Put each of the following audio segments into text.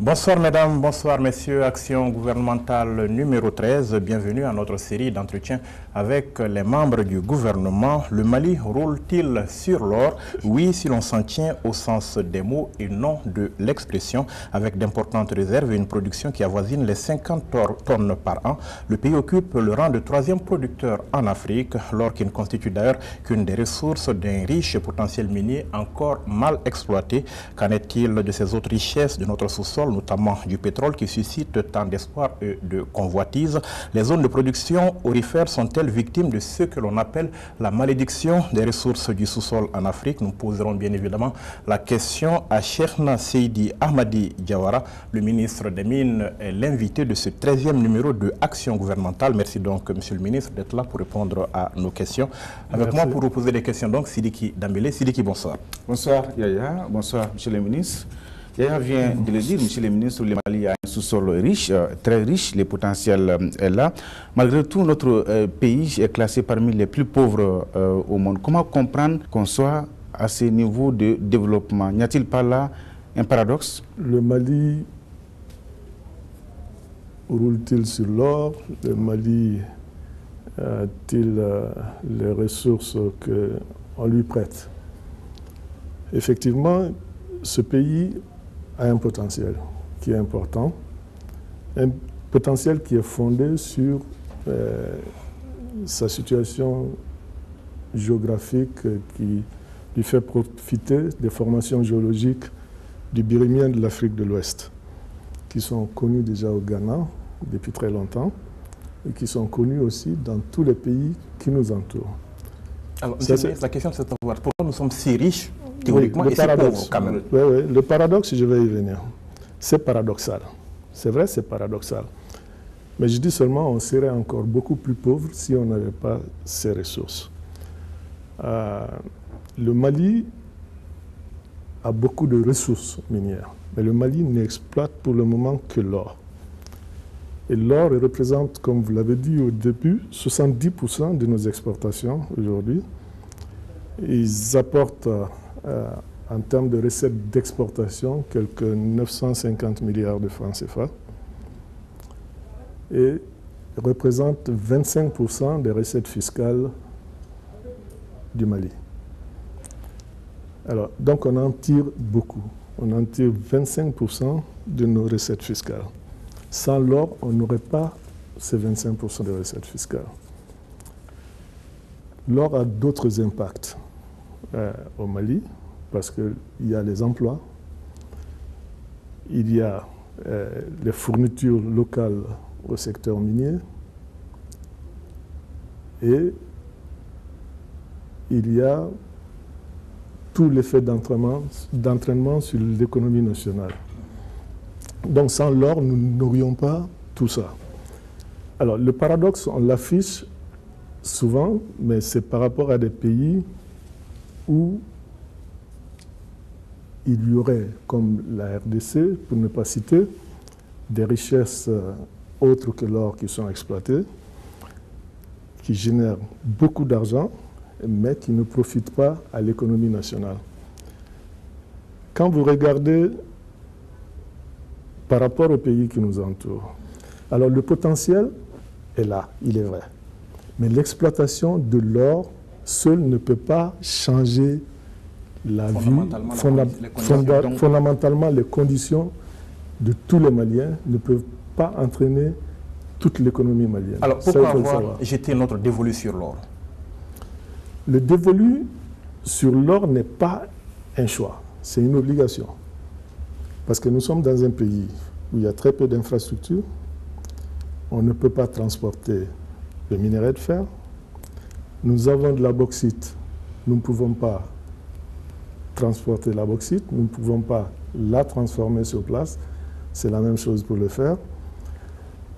Bonsoir mesdames, bonsoir messieurs, action gouvernementale numéro 13, bienvenue à notre série d'entretiens avec les membres du gouvernement. Le Mali roule-t-il sur l'or? Oui, si l'on s'en tient au sens des mots et non de l'expression, avec d'importantes réserves et une production qui avoisine les 50 tonnes par an. Le pays occupe le rang de 3e producteur en Afrique, l'or qui ne constitue d'ailleurs qu'une des ressources d'un riche potentiel minier encore mal exploité. Qu'en est-il de ces autres richesses de notre sous-sol, notamment du pétrole qui suscite tant d'espoir et de convoitise? Les zones de production aurifères sont-elles victimes de ce que l'on appelle la malédiction des ressources du sous-sol en Afrique? Nous poserons bien évidemment la question à Cheikhna Seydi Ahmadi Diawara, le ministre des Mines et l'invité de ce 13e numéro de Action gouvernementale. Merci donc, monsieur le ministre, d'être là pour répondre à nos questions. Avec moi pour vous poser des questions, donc, Sidiki Dambélé. Sidiki, bonsoir. Bonsoir Yaya, bonsoir monsieur le ministre. Yaya vient de le dire, monsieur le ministre, le Mali a un sous-sol riche, très riche, le potentiel est là. Malgré tout, notre pays est classé parmi les plus pauvres au monde. Comment comprendre qu'on soit à ce niveau de développement? N'y a-t-il pas là un paradoxe? Le Mali roule-t-il sur l'or? Le Mali a-t-il les ressources qu'on lui prête? Effectivement, ce pays a un potentiel qui est important, un potentiel qui est fondé sur sa situation géographique qui lui fait profiter des formations géologiques du Birimian de l'Afrique de l'Ouest, qui sont connues déjà au Ghana depuis très longtemps et qui sont connues aussi dans tous les pays qui nous entourent. Alors, la question c'est de savoir pourquoi nous sommes si riches théoriquement, oui, et si pauvres quand même. Oui, le paradoxe, je vais y venir. C'est paradoxal. C'est vrai, c'est paradoxal. Mais je dis seulement on serait encore beaucoup plus pauvre si on n'avait pas ces ressources. Le Mali a beaucoup de ressources minières, mais le Mali n'exploite pour le moment que l'or. Et l'or représente, comme vous l'avez dit au début, 70% de nos exportations aujourd'hui. Ils apportent en termes de recettes d'exportation quelques 950 milliards de francs CFA et représentent 25% des recettes fiscales du Mali. Alors, donc on en tire beaucoup. On en tire 25% de nos recettes fiscales. Sans l'or, on n'aurait pas ces 25% de recettes fiscales. L'or a d'autres impacts au Mali, parce qu'il y a les emplois, il y a les fournitures locales au secteur minier et il y a tout l'effet d'entraînement sur l'économie nationale. Donc sans l'or, nous n'aurions pas tout ça. Alors le paradoxe, on l'affiche souvent, mais c'est par rapport à des pays où il y aurait, comme la RDC, pour ne pas citer, des richesses autres que l'or qui sont exploitées, qui génèrent beaucoup d'argent, mais qui ne profitent pas à l'économie nationale. Quand vous regardez par rapport aux pays qui nous entourent, alors le potentiel est là, il est vrai. Mais l'exploitation de l'or seule ne peut pas changer la vie, fondamentalement les conditions de tous les Maliens ne peuvent pas entraîner toute l'économie malienne. Alors pourquoi avoir jeté notre dévolu sur l'or? Le dévolu sur l'or n'est pas un choix, c'est une obligation. Parce que nous sommes dans un pays où il y a très peu d'infrastructures, on ne peut pas transporter le minerai de fer, nous avons de la bauxite, nous ne pouvons pas transporter la bauxite, nous ne pouvons pas la transformer sur place, c'est la même chose pour le fer.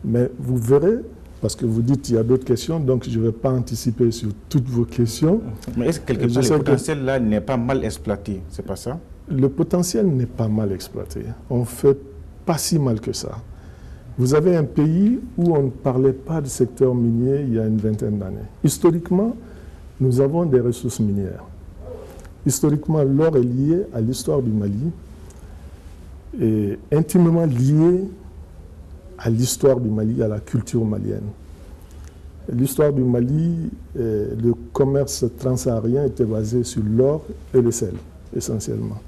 Mais vous verrez, parce que vous dites qu'il y a d'autres questions, donc je ne vais pas anticiper sur toutes vos questions. Mais est-ce que quelque part le potentiel là n'est pas mal exploité, c'est pas ça? Le potentiel n'est pas mal exploité. On ne fait pas si mal que ça. Vous avez un pays où on ne parlait pas du secteur minier il y a une vingtaine d'années. Historiquement, nous avons des ressources minières. Historiquement, l'or est lié à l'histoire du Mali. est intimement lié à l'histoire du Mali, à la culture malienne. L'histoire du Mali, le commerce transsaharien était basé sur l'or et le sel, essentiellement.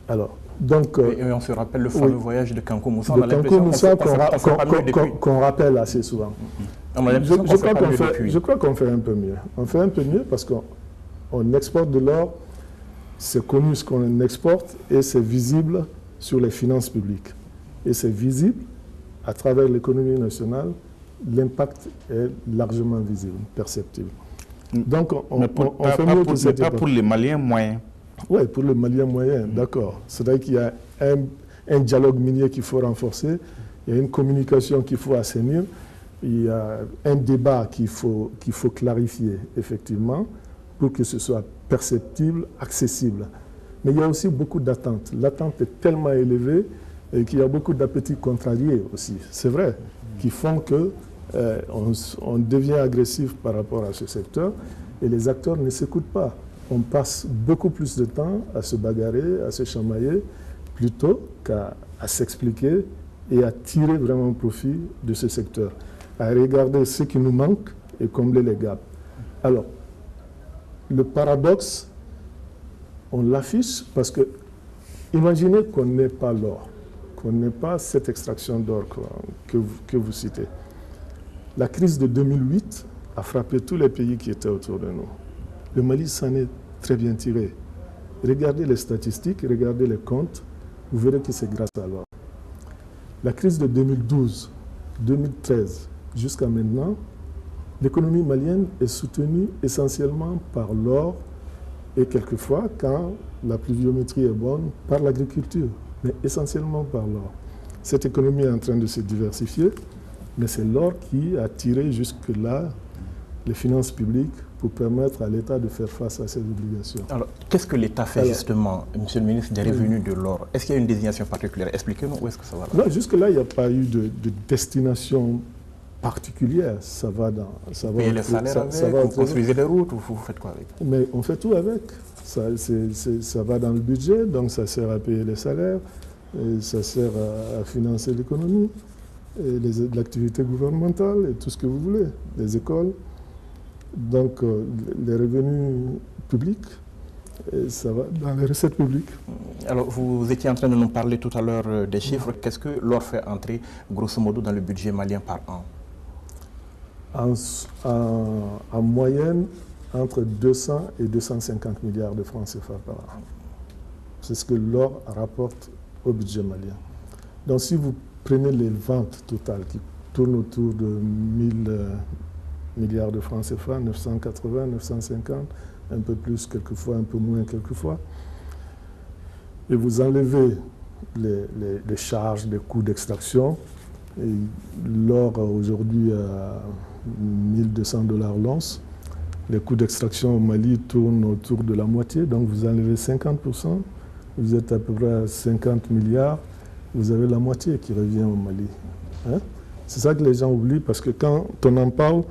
Alors, donc, et on se rappelle le fameux voyage de Kankou Moussa. De Kankou Moussa qu'on rappelle assez souvent. Je crois qu'on fait un peu mieux. On fait un peu mieux parce qu'on exporte de l'or, c'est connu ce qu'on exporte et c'est visible sur les finances publiques. Et c'est visible à travers l'économie nationale, l'impact est largement visible, perceptible. Donc on fait mieux que cette époque. Pas pour les Maliens moyens. Oui, pour les Maliens moyens, d'accord. C'est-à-dire qu'il y a un dialogue minier qu'il faut renforcer, il y a une communication qu'il faut assainir, il y a un débat qu'il faut clarifier, effectivement, pour que ce soit perceptible, accessible. Mais il y a aussi beaucoup d'attentes. L'attente est tellement élevée et qu'il y a beaucoup d'appétits contrariés aussi, c'est vrai, qui font que on devient agressif par rapport à ce secteur et les acteurs ne s'écoutent pas. On passe beaucoup plus de temps à se bagarrer, à se chamailler, plutôt qu'à s'expliquer et à tirer vraiment profit de ce secteur, à regarder ce qui nous manque et combler les gaps. Alors, le paradoxe, on l'affiche parce que, imaginez qu'on n'ait pas l'or, qu'on n'ait pas cette extraction d'or que vous citez. La crise de 2008 a frappé tous les pays qui étaient autour de nous. Le Mali s'en est très bien tiré. Regardez les statistiques, regardez les comptes, vous verrez que c'est grâce à l'or. La crise de 2012, 2013, jusqu'à maintenant, l'économie malienne est soutenue essentiellement par l'or et quelquefois, quand la pluviométrie est bonne, par l'agriculture, mais essentiellement par l'or. Cette économie est en train de se diversifier, mais c'est l'or qui a tiré jusque-là les finances publiques pour permettre à l'État de faire face à ses obligations. Alors, qu'est-ce que l'État fait justement, Monsieur le ministre, des revenus de l'or? Est-ce qu'il y a une désignation particulière? Expliquez-nous où est-ce que ça va. Non, jusque-là, il n'y a pas eu de destination particulière. Ça va dans... Vous payez les salaires avec, vous construisez des routes, vous faites quoi avec? Mais on fait tout avec. Ça va dans le budget, donc ça sert à payer les salaires, et ça sert à financer l'économie, l'activité gouvernementale et tout ce que vous voulez, les écoles. Donc, les revenus publics, ça va dans les recettes publiques. Alors, vous étiez en train de nous parler tout à l'heure des chiffres. Qu'est-ce que l'or fait entrer, grosso modo, dans le budget malien par an? En moyenne, entre 200 et 250 milliards de francs CFA par an. C'est ce que l'or rapporte au budget malien. Donc, si vous prenez les ventes totales qui tournent autour de 1000 milliards de francs CFA, 980, 950, un peu plus quelquefois, un peu moins quelquefois. Et vous enlevez les charges, les coûts d'extraction. L'or aujourd'hui à 1200 $ l'once. Les coûts d'extraction au Mali tournent autour de la moitié, donc vous enlevez 50%, vous êtes à peu près à 50 milliards, vous avez la moitié qui revient au Mali. Hein? C'est ça que les gens oublient, parce que quand on en parle,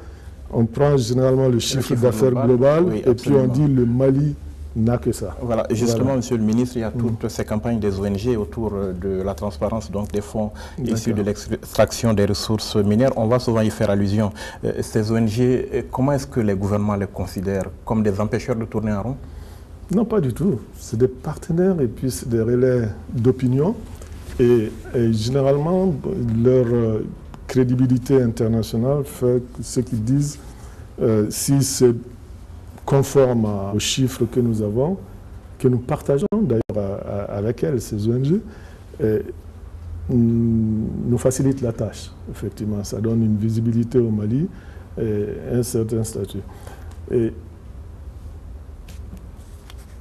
on prend généralement le chiffre d'affaires global, oui, et puis on dit le Mali n'a que ça. Voilà, justement, voilà. Monsieur le ministre, il y a toutes ces campagnes des ONG autour de la transparence donc des fonds issus de l'extraction des ressources minières. On va souvent y faire allusion. Ces ONG, comment est-ce que les gouvernements les considèrent? Comme des empêcheurs de tourner en rond? Non, pas du tout. C'est des partenaires et puis c'est des relais d'opinion. Et généralement, leur crédibilité internationale fait ce qu'ils disent, si c'est conforme aux chiffres que nous avons, que nous partageons d'ailleurs avec elles, ces ONG, nous facilite la tâche, effectivement. Ça donne une visibilité au Mali et un certain statut. Et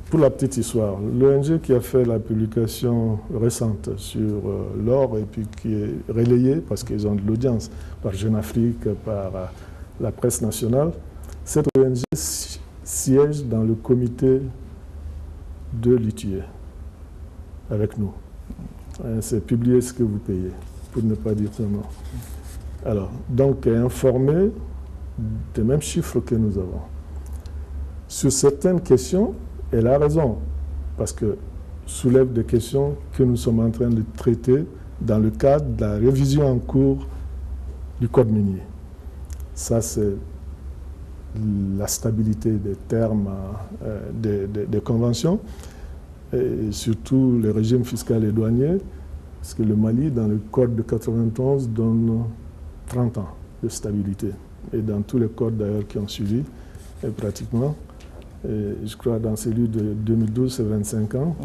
pour la petite histoire, l'ONG qui a fait la publication récente sur l'or et puis qui est relayée, parce qu'ils ont de l'audience, par Jeune Afrique, par la presse nationale, cette ONG siège dans le comité de l'ITIE, avec nous. C'est publier ce que vous payez, pour ne pas dire son nom. Alors, donc, est informé des mêmes chiffres que nous avons. Sur certaines questions, elle a raison, parce que soulève des questions que nous sommes en train de traiter dans le cadre de la révision en cours du Code minier. Ça, c'est la stabilité des termes des conventions, et surtout le régime fiscal et douanier, parce que le Mali, dans le Code de 91, donne 30 ans de stabilité. Et dans tous les codes d'ailleurs qui ont suivi, et pratiquement, et je crois dans celui de 2012, c'est 25 ans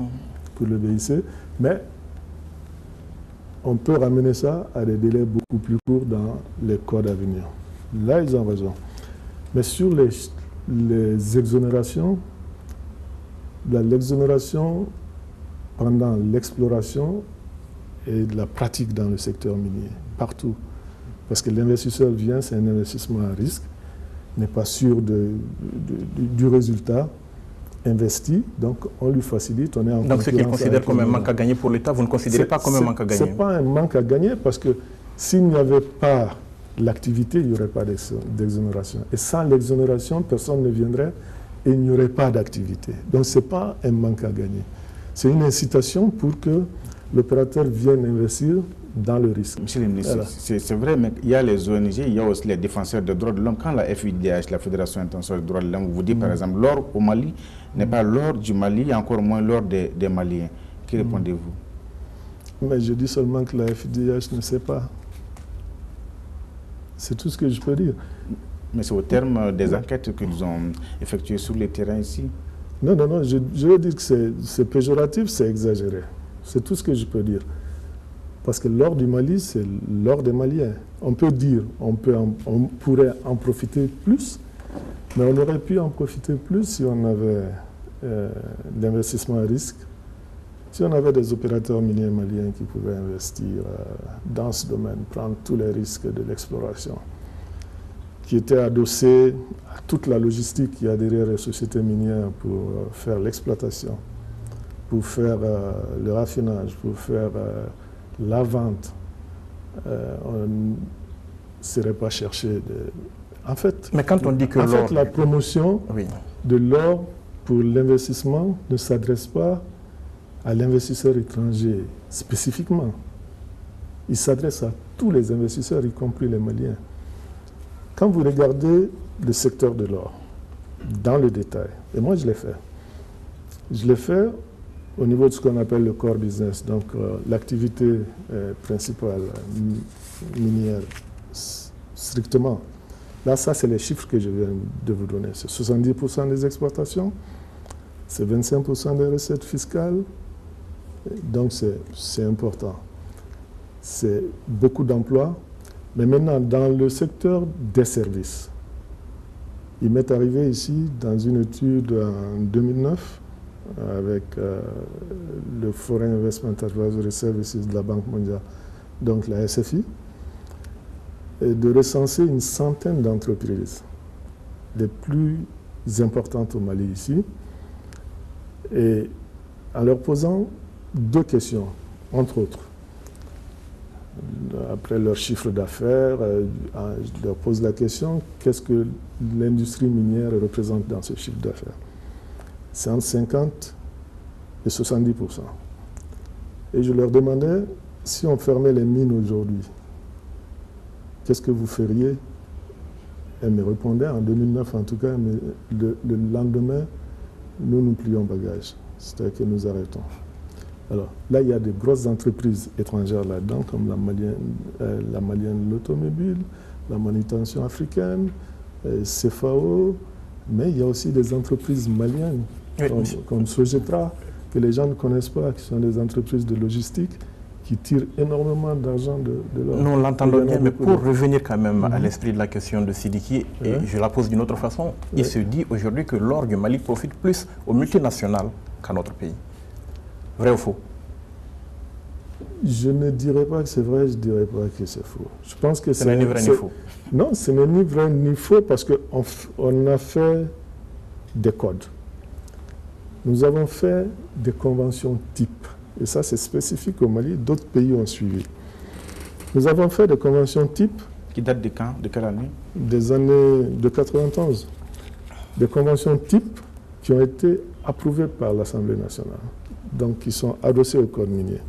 pour le BIC, mais on peut ramener ça à des délais beaucoup plus courts dans les codes à venir. Là, ils ont raison. Mais sur les exonérations, l'exonération pendant l'exploration et la pratique dans le secteur minier, partout. Parce que l'investisseur vient, c'est un investissement à risque, n'est pas sûr du résultat investi, donc on lui facilite, on est en concurrence. Donc ce qu'il considère comme un manque à gagner pour l'État, vous ne considérez pas comme un manque à gagner? Ce n'est pas un manque à gagner parce que s'il n'y avait pas l'activité, il n'y aurait pas d'exonération. Et sans l'exonération, personne ne viendrait et il n'y aurait pas d'activité. Donc ce n'est pas un manque à gagner. C'est une incitation pour que l'opérateur vienne investir dans le risque. Monsieur le ministre, voilà. C'est vrai, mais il y a les ONG, il y a aussi les défenseurs des droits de l'homme. Quand la FIDH, la Fédération internationale des droits de l'homme, vous dit par exemple l'or au Mali n'est pas l'or du Mali, et encore moins l'or des Maliens. Que répondez-vous? Mais je dis seulement que la FIDH ne sait pas. C'est tout ce que je peux dire. Mais c'est au terme des enquêtes que nous avons effectuées sur le terrain ici? Non, je veux dire que c'est péjoratif, c'est exagéré. C'est tout ce que je peux dire. Parce que l'or du Mali, c'est l'or des Maliens. On peut dire, on pourrait en profiter plus, mais on aurait pu en profiter plus si on avait l'investissement à risque, si on avait des opérateurs miniers maliens qui pouvaient investir dans ce domaine, prendre tous les risques de l'exploration, qui étaient adossés à toute la logistique qu'il y a derrière les sociétés minières pour faire l'exploitation, pour faire le raffinage, pour faire la vente. On ne serait pas cherché En fait, mais quand on dit que la promotion de l'or pour l'investissement ne s'adresse pas à l'investisseur étranger spécifiquement. Il s'adresse à tous les investisseurs, y compris les Maliens. Quand vous regardez le secteur de l'or, dans le détail, et moi je l'ai fait. Je l'ai fait au niveau de ce qu'on appelle le core business, donc l'activité principale minière strictement. Là, ça, c'est les chiffres que je viens de vous donner. C'est 70% des exportations, c'est 25% des recettes fiscales, donc c'est important. C'est beaucoup d'emplois. Mais maintenant, dans le secteur des services, il m'est arrivé ici, dans une étude en 2009, avec le Foreign Investment Advisory Services de la Banque mondiale, donc la SFI, et de recenser une centaine d'entreprises, les plus importantes au Mali ici, et en leur posant deux questions, entre autres. Après leur chiffre d'affaires, je leur pose la question, qu'est-ce que l'industrie minière représente dans ce chiffre d'affaires? C'est entre 50 et 70%. Et je leur demandais, si on fermait les mines aujourd'hui, qu'est-ce que vous feriez? Elle me répondait, en 2009 en tout cas, mais le lendemain, nous plions bagages, c'est-à-dire que nous arrêtons. Alors là, il y a de grosses entreprises étrangères là-dedans, comme la malienne l'automobile, la manutention africaine, CFAO, mais il y a aussi des entreprises maliennes, comme Sogetra, que les gens ne connaissent pas, qui sont des entreprises de logistique, qui tirent énormément d'argent de l'or. Nous l'entendons bien, mais pour revenir quand même à l'esprit de la question de Sidiki, et je la pose d'une autre façon, il se dit aujourd'hui que l'or du Mali profite plus aux multinationales qu'à notre pays. Vrai ou faux? Je ne dirais pas que c'est vrai, je ne dirais pas que c'est faux. Je pense que c'est ni vrai ni faux. Non, ce n'est ni vrai ni faux parce qu'on a fait des codes. Nous avons fait des conventions types. Et ça, c'est spécifique au Mali. D'autres pays ont suivi. Nous avons fait des conventions types. Qui datent de quand? De quelle année? Des années de 91. Des conventions types qui ont été approuvées par l'Assemblée nationale. donc qui sont adossés au code minier.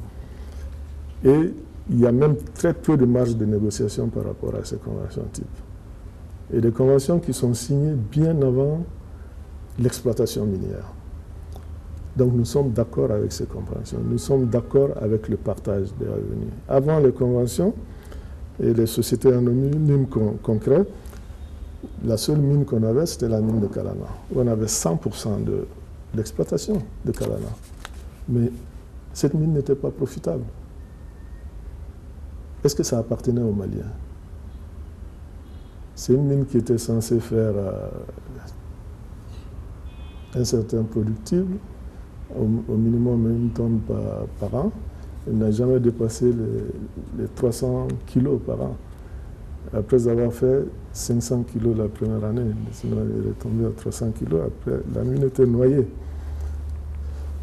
Et il y a même très peu de marge de négociation par rapport à ces conventions type. Et des conventions qui sont signées bien avant l'exploitation minière. Donc nous sommes d'accord avec ces compréhensions, nous sommes d'accord avec le partage des revenus. Avant les conventions et les sociétés anonymes concrètes, la seule mine qu'on avait, c'était la mine de Kalana, où on avait 100% de l'exploitation de Kalana. Mais cette mine n'était pas profitable. Est-ce que ça appartenait aux Maliens? C'est une mine qui était censée faire un certain productible, au minimum 1 tonne par an. Il n'a jamais dépassé les 300 kilos par an. Après avoir fait 500 kilos la première année, sinon il est tombé à 300 kilos, après la mine était noyée.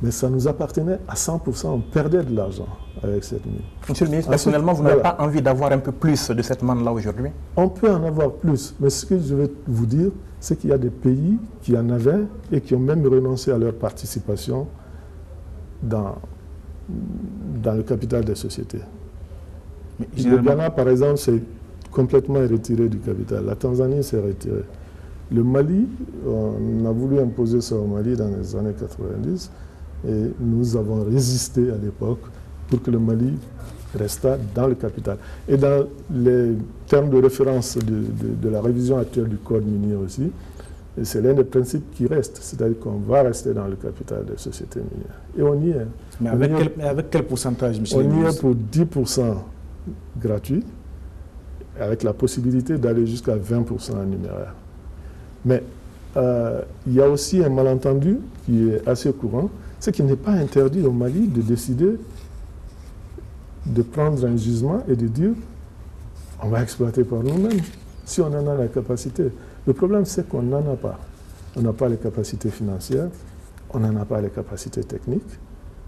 Mais ça nous appartenait à 100%, on perdait de l'argent avec cette mine. Monsieur le ministre, personnellement, vous n'avez pas envie d'avoir un peu plus de cette manne-là aujourd'hui? On peut en avoir plus, mais ce que je vais vous dire, c'est qu'il y a des pays qui en avaient et qui ont même renoncé à leur participation dans le capital des sociétés. Le Ghana, par exemple, s'est complètement retiré du capital. La Tanzanie s'est retirée. Le Mali, on a voulu imposer ça au Mali dans les années 90 et nous avons résisté à l'époque pour que le Mali restât dans le capital. Et dans les termes de référence de la révision actuelle du code minier aussi, c'est l'un des principes qui reste, c'est-à-dire qu'on va rester dans le capital des sociétés minières. Et on y est. Mais avec quel pourcentage, monsieur le ministre? On y est pour 10% gratuit, avec la possibilité d'aller jusqu'à 20% en numéraire. Mais il y a aussi un malentendu qui est assez courant, c'est qu'il n'est pas interdit au Mali de décider de prendre un gisement et de dire on va exploiter par nous-mêmes, si on en a la capacité. Le problème, c'est qu'on n'en a pas. On n'a pas les capacités financières, on n'en a pas les capacités techniques,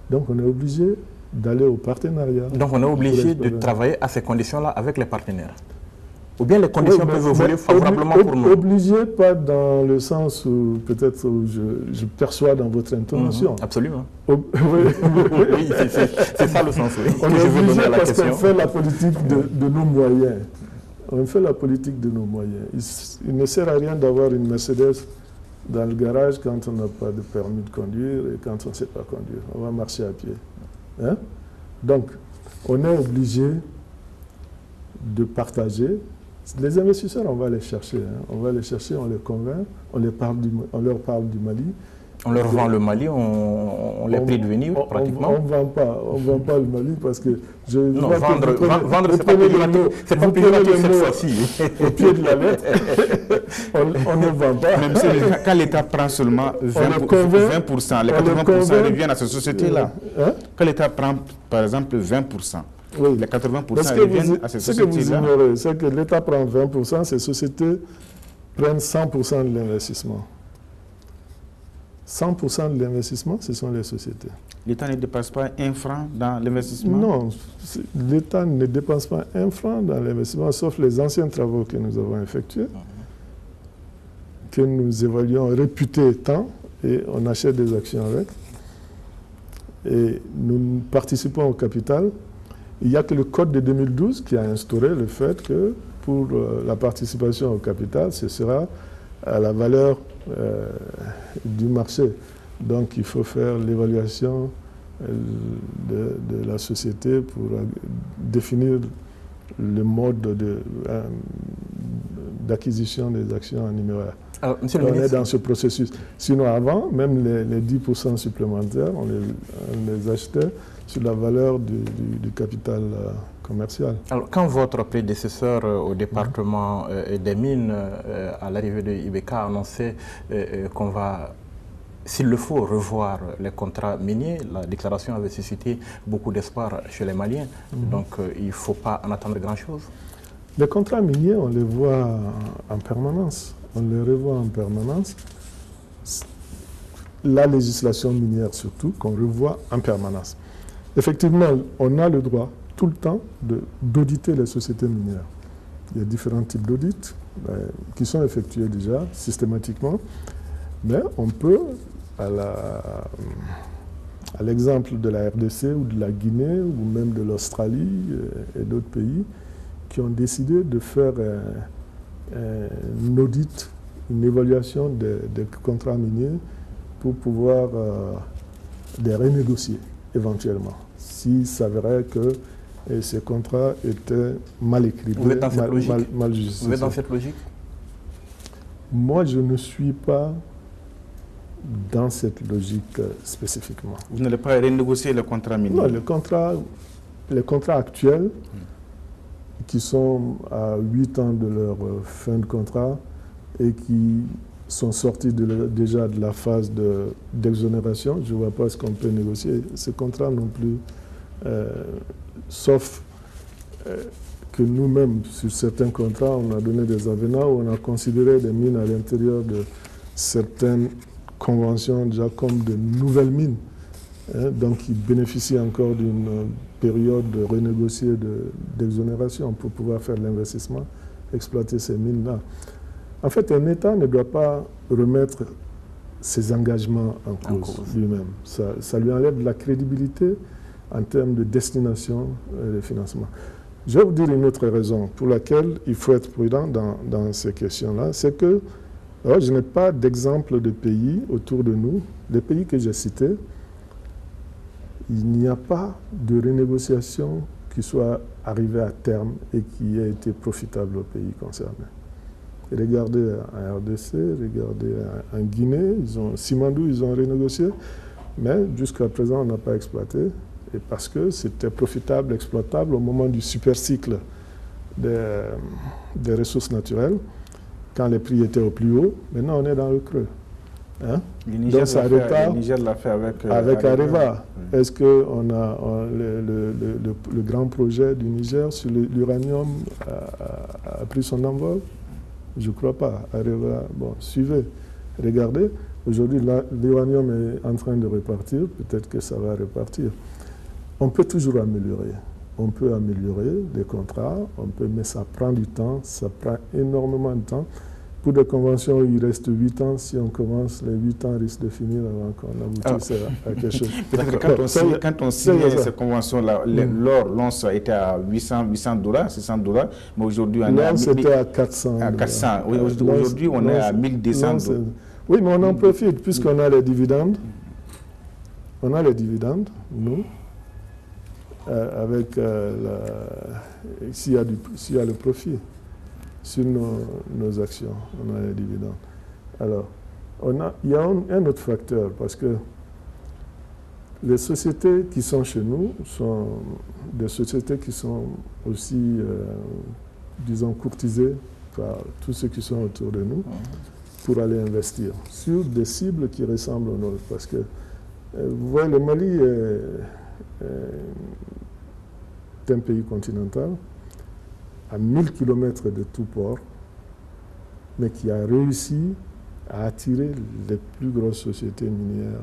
donc on est obligé d'aller au partenariat. Donc on est obligé de travailler à ces conditions-là avec les partenaires? Ou bien les conditions peuvent évoluer favorablement pour nous? Obligé, pas dans le sens où peut-être je perçois dans votre intonation. Absolument. Oui, c'est ça le sens, oui. On est obligé parce qu'on fait la politique de nos moyens. On fait la politique de nos moyens. Il ne sert à rien d'avoir une Mercedes dans le garage quand on n'a pas de permis de conduire et quand on ne sait pas conduire. On va marcher à pied. Hein? Donc, on est obligé de partager. Les investisseurs, on va les chercher. Hein. On va les chercher, on les convainc, on leur parle du Mali. On leur vend le Mali, on les prie de venir pratiquement. On ne vend pas le Mali parce que... Non, vendre c'est pas péjoratif cette fois-ci. Au pied de la lettre, on ne vend pas. Même si quand l'État prend seulement 20%, les 80% reviennent à cette société-là. Quand l'État prend par exemple 20%, oui. Les 80% reviennent à ces sociétés-là. Ce que vous ignorez, c'est que l'État prend 20%, ces sociétés prennent 100% de l'investissement. 100% de l'investissement, ce sont les sociétés. L'État ne dépasse pas 1 franc dans l'investissement? Non, l'État ne dépense pas 1 franc dans l'investissement, sauf les anciens travaux que nous avons effectués, que nous évaluons réputés tant, et on achète des actions avec. Et nous participons au capital. Il n'y a que le code de 2012 qui a instauré le fait que pour la participation au capital, ce sera à la valeur du marché. Donc il faut faire l'évaluation de la société pour définir le mode d'acquisition des actions en numéraire. Alors, monsieur le ministre, on est dans ce processus. Sinon avant, même les 10% supplémentaires, on les achetait sur la valeur du capital commercial. Alors, quand votre prédécesseur au département des mines, à l'arrivée de IBK, a annoncé qu'on va, s'il le faut, revoir les contrats miniers, la déclaration avait suscité beaucoup d'espoir chez les Maliens. Donc, il ne faut pas en attendre grand-chose. Les contrats miniers, on les voit en permanence. On les revoit en permanence. La législation minière surtout, qu'on revoit en permanence. Effectivement, on a le droit tout le temps d'auditer les sociétés minières. Il y a différents types d'audits qui sont effectués déjà systématiquement, mais on peut, À l'exemple de la RDC ou de la Guinée ou même de l'Australie et d'autres pays qui ont décidé de faire un audit, une évaluation des contrats miniers pour pouvoir les renégocier éventuellement, s'il s'avérait que ces contrats étaient mal écrits, Vous êtes dans cette logique? mal justifiés. Vous êtes dans cette logique? Moi, je ne suis pas dans cette logique spécifiquement. Vous n'allez pas renégocier le contrat minier? Non, les contrats actuels, qui sont à 8 ans de leur fin de contrat et qui sont sortis déjà de la phase d'exonération, je ne vois pas ce qu'on peut négocier. Ces contrats non plus, sauf que nous-mêmes, sur certains contrats, on a donné des avenants où on a considéré des mines à l'intérieur de certaines conventions déjà comme de nouvelles mines, donc qui bénéficient encore d'une période de renégocier d'exonération pour pouvoir faire l'investissement, exploiter ces mines-là. En fait, un État ne doit pas remettre ses engagements en cause lui-même. Ça lui enlève de la crédibilité en termes de destination et de financement. Je vais vous dire une autre raison pour laquelle il faut être prudent dans ces questions-là, c'est que alors, je n'ai pas d'exemple de pays autour de nous, les pays que j'ai cités, il n'y a pas de renégociation qui soit arrivée à terme et qui ait été profitable aux pays concernés. Regardez en RDC, regardez en Guinée, Simandou, ils ont renégocié, mais jusqu'à présent, on n'a pas exploité, et parce que c'était profitable, exploitable au moment du super cycle des ressources naturelles, quand les prix étaient au plus haut. Maintenant, on est dans le creux. Hein? Le Niger l'a fait avec Areva. Oui. Est-ce que le grand projet du Niger sur l'uranium a pris son envol? Je ne crois pas. Areva, bon, suivez, regardez. Aujourd'hui, l'uranium est en train de repartir. Peut-être que ça va repartir. On peut toujours améliorer. On peut améliorer les contrats, mais ça prend du temps, ça prend énormément de temps. Pour des conventions où il reste 8 ans, si on commence, les 8 ans risquent de finir avant qu'on aboutisse à quelque chose. Quand on signe ces conventions-là, l'once était à $800, $600, mais aujourd'hui on est à... c'était à 400. À 400. Oui, aujourd'hui on est à $1200. Oui, mais on en profite puisqu'on a les dividendes. On a les dividendes, nous. Avec s'il y a le profit sur nos actions, on a les dividendes. Alors, il y a un autre facteur, parce que les sociétés qui sont chez nous sont des sociétés qui sont aussi, disons, courtisées par tous ceux qui sont autour de nous pour aller investir sur des cibles qui ressemblent aux nôtres. Parce que, vous voyez, le Mali est un pays continental, à 1000 km de tout port, mais qui a réussi à attirer les plus grosses sociétés minières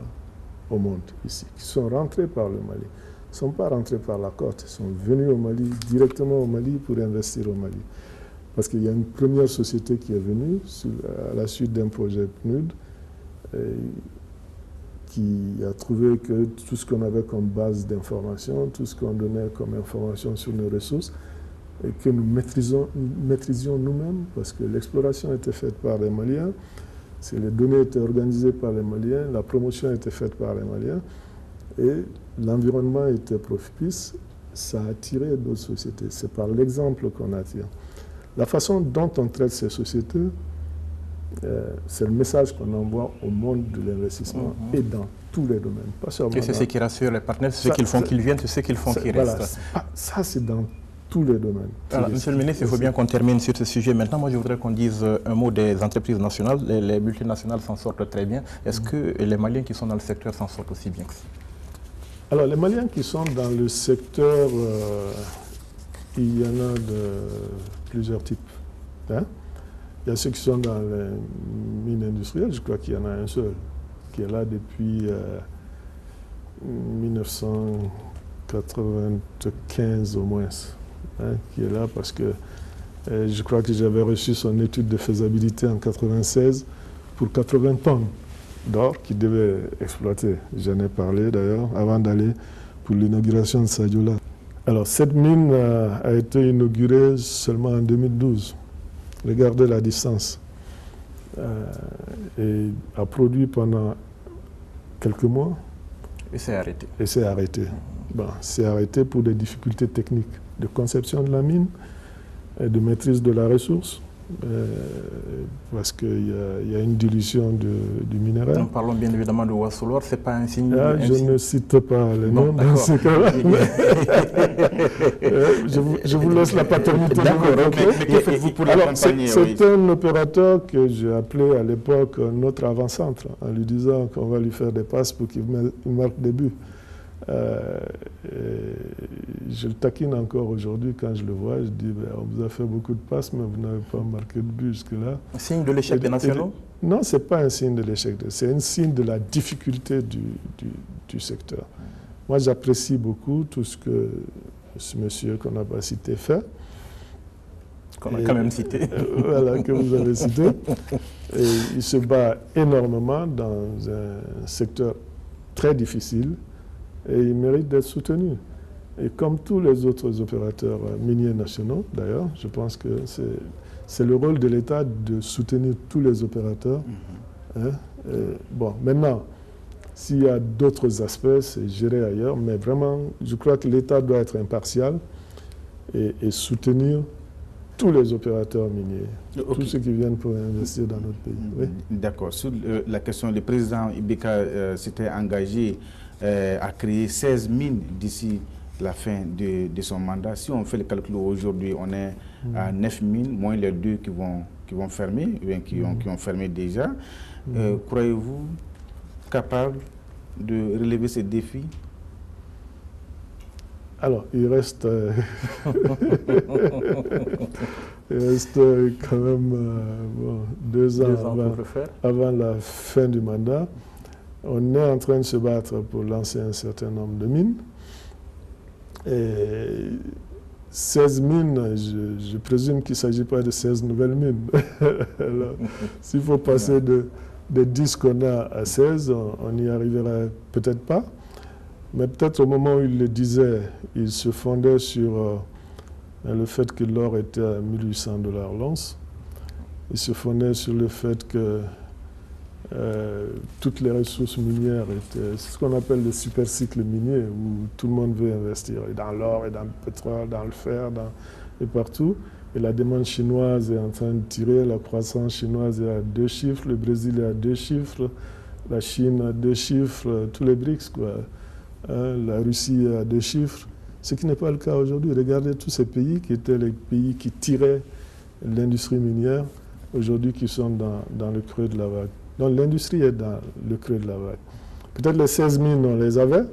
au monde ici, qui sont rentrées par le Mali. Ils ne sont pas rentrés par la côte, ils sont venus au Mali, directement au Mali pour investir au Mali. Parce qu'il y a une première société qui est venue à la suite d'un projet PNUD, qui a trouvé que tout ce qu'on avait comme base d'information, tout ce qu'on donnait comme information sur nos ressources, et que nous maîtrisions nous-mêmes, parce que l'exploration était faite par les Maliens, les données étaient organisées par les Maliens, la promotion était faite par les Maliens, et l'environnement était propice, ça a attiré d'autres sociétés. C'est par l'exemple qu'on attire. La façon dont on traite ces sociétés, c'est le message qu'on envoie au monde de l'investissement et dans tous les domaines. Pas seulement c'est ce qui rassure les partenaires, c'est ce qu'ils font qu'ils viennent, c'est ce qu'ils font qu'ils restent. Ça, c'est dans tous les domaines. Alors, Monsieur le ministre, il faut bien qu'on termine sur ce sujet. Maintenant, moi, je voudrais qu'on dise un mot des entreprises nationales. Les multinationales s'en sortent très bien. Est-ce que les Maliens qui sont dans le secteur s'en sortent aussi bien que ça? Alors, les Maliens qui sont dans le secteur, il y en a de plusieurs types. Hein? Il y a ceux qui sont dans les mines industrielles, je crois qu'il y en a un seul, qui est là depuis 1995 au moins, hein, qui est là parce que je crois que j'avais reçu son étude de faisabilité en 1996 pour 80 tonnes. d'or qu'ils devaient exploiter. J'en ai parlé d'ailleurs avant d'aller pour l'inauguration de Sadiola. Alors cette mine a été inaugurée seulement en 2012. Regardez la distance. Et a produit pendant quelques mois. Et c'est arrêté. Et c'est arrêté. Bon, c'est arrêté pour des difficultés techniques de conception de la mine et de maîtrise de la ressource. Parce qu'il y a une dilution du minéral. Nous parlons bien évidemment de Wassoulor, ce n'est pas un signe... je ne cite pas les noms dans ce cas-là. Je vous laisse la paternité. D'accord, mais que faites-vous pour l'accompagner? C'est un opérateur que j'ai appelé à l'époque notre avant-centre, en lui disant qu'on va lui faire des passes pour qu'il marque des buts. Je le taquine encore aujourd'hui quand je le vois. Je dis, on vous a fait beaucoup de passes, mais vous n'avez pas marqué de but jusque-là. Un signe de l'échec des nationaux? Non, ce n'est pas un signe de l'échec. C'est un signe de la difficulté du secteur. Moi, j'apprécie beaucoup tout ce que ce monsieur qu'on n'a pas cité fait. Qu'on a quand même cité. Voilà, que vous avez cité. Et il se bat énormément dans un secteur très difficile. Et il mérite d'être soutenu. Et comme tous les autres opérateurs miniers nationaux, d'ailleurs, je pense que c'est le rôle de l'État de soutenir tous les opérateurs. Bon, maintenant, s'il y a d'autres aspects, c'est géré ailleurs, mais vraiment, je crois que l'État doit être impartial et soutenir tous les opérateurs miniers, tous ceux qui viennent pour investir dans notre pays. Oui. D'accord. Sur la question, le président Ibeka s'était engagé à créer 16 mines d'ici la fin de son mandat. Si on fait le calcul aujourd'hui, on est à 9 mines, moins les 2 qui vont fermer, ou bien qui ont fermé déjà. Croyez-vous capable de relever ces défis? Alors, il reste quand même 2 ans avant la fin du mandat. On est en train de se battre pour lancer un certain nombre de mines. Et 16 mines, je présume qu'il ne s'agit pas de 16 nouvelles mines. S'il faut passer des 10 qu'on a à 16, on n'y arrivera peut-être pas. Mais peut-être au moment où il le disait, il se fondait sur le fait que l'or était à 1800 $ l'once. Il se fondait sur le fait que toutes les ressources minières étaient ce qu'on appelle le super cycle minier, où tout le monde veut investir, et dans l'or, et dans le pétrole, dans le fer, et partout. Et la demande chinoise est en train de tirer, la croissance chinoise est à 2 chiffres, le Brésil est à 2 chiffres, la Chine à 2 chiffres, tous les BRICS, quoi. La Russie est à 2 chiffres, ce qui n'est pas le cas aujourd'hui. Regardez tous ces pays qui étaient les pays qui tiraient l'industrie minière, aujourd'hui qui sont dans le creux de la vague. Donc l'industrie est dans le creux de la vague. Peut-être les 16 mines, on les avait,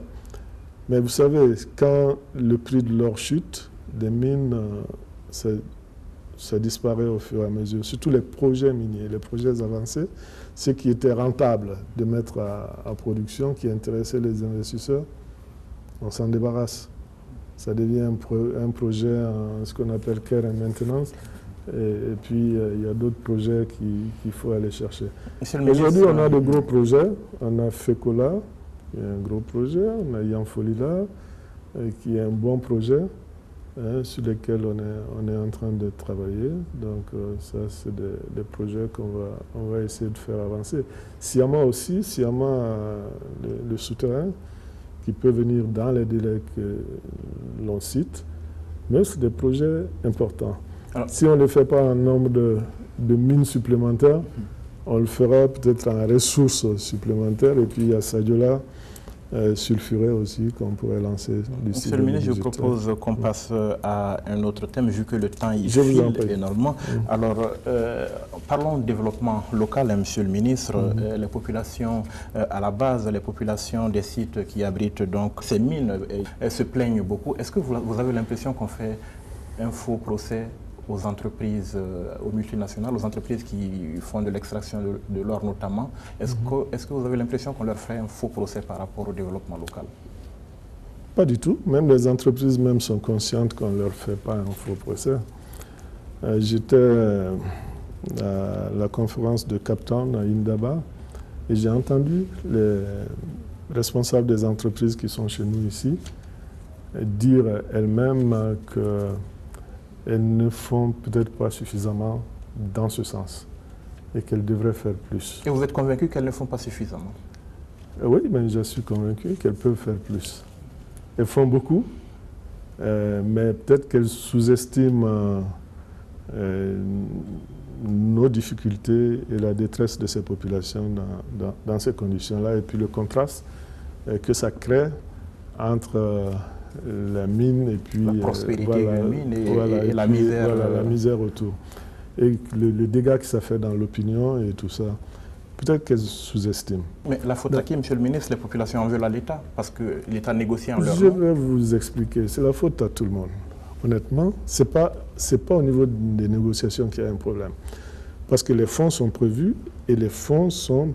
mais vous savez, quand le prix de l'or chute, des mines, ça disparaît au fur et à mesure. Surtout les projets miniers, les projets avancés, ce qui était rentable de mettre en production, qui intéressait les investisseurs, on s'en débarrasse. Ça devient un projet en ce qu'on appelle care and maintenance. Et puis, il y a d'autres projets qu'il faut aller chercher. Aujourd'hui, on a de gros projets. On a FECOLA, qui est un gros projet. On a Yanfolila, qui est un bon projet, sur lequel on est en train de travailler. Donc, ça, c'est des projets qu'on va essayer de faire avancer. Siama aussi, le souterrain, qui peut venir dans les délais que l'on cite. Mais c'est des projets importants. Alors, si on ne le fait pas en nombre de mines supplémentaires, on le fera peut-être en ressources supplémentaires. Et puis il y a Sadiola, sulfuré aussi, qu'on pourrait lancer d'ici. Monsieur le ministre, je propose qu'on passe à un autre thème, vu que le temps y file énormément. Alors, parlons développement local, monsieur le ministre. Les populations, à la base, les populations des sites qui abritent donc ces mines, elles se plaignent beaucoup. Est-ce que vous avez l'impression qu'on fait un faux procès aux entreprises, aux multinationales, aux entreprises qui font de l'extraction de l'or notamment? Est-ce que vous avez l'impression qu'on leur fait un faux procès par rapport au développement local? Pas du tout. Même les entreprises même sont conscientes qu'on ne leur fait pas un faux procès. J'étais à la conférence de Cape Town à Indaba Et j'ai entendu les responsables des entreprises qui sont chez nous ici dire elles-mêmes qu'elles ne font peut-être pas suffisamment dans ce sens et qu'elles devraient faire plus. Et vous êtes convaincu qu'elles ne font pas suffisamment? Oui, mais je suis convaincu qu'elles peuvent faire plus. Elles font beaucoup, mais peut-être qu'elles sous-estiment nos difficultés et la détresse de ces populations dans ces conditions-là, et puis le contraste que ça crée entre la mine et puis la prospérité d'une mine et la misère. Voilà, la misère autour. Et le dégât que ça fait dans l'opinion et tout ça, peut-être qu'elles sous-estiment. Mais la faute à qui, Monsieur le ministre? Les populations en veulent à l'État, parce que l'État négocie en leur nom. Je vais vous expliquer. C'est la faute à tout le monde. Honnêtement, ce n'est pas au niveau des négociations qu'il y a un problème. Parce que les fonds sont prévus et les fonds sont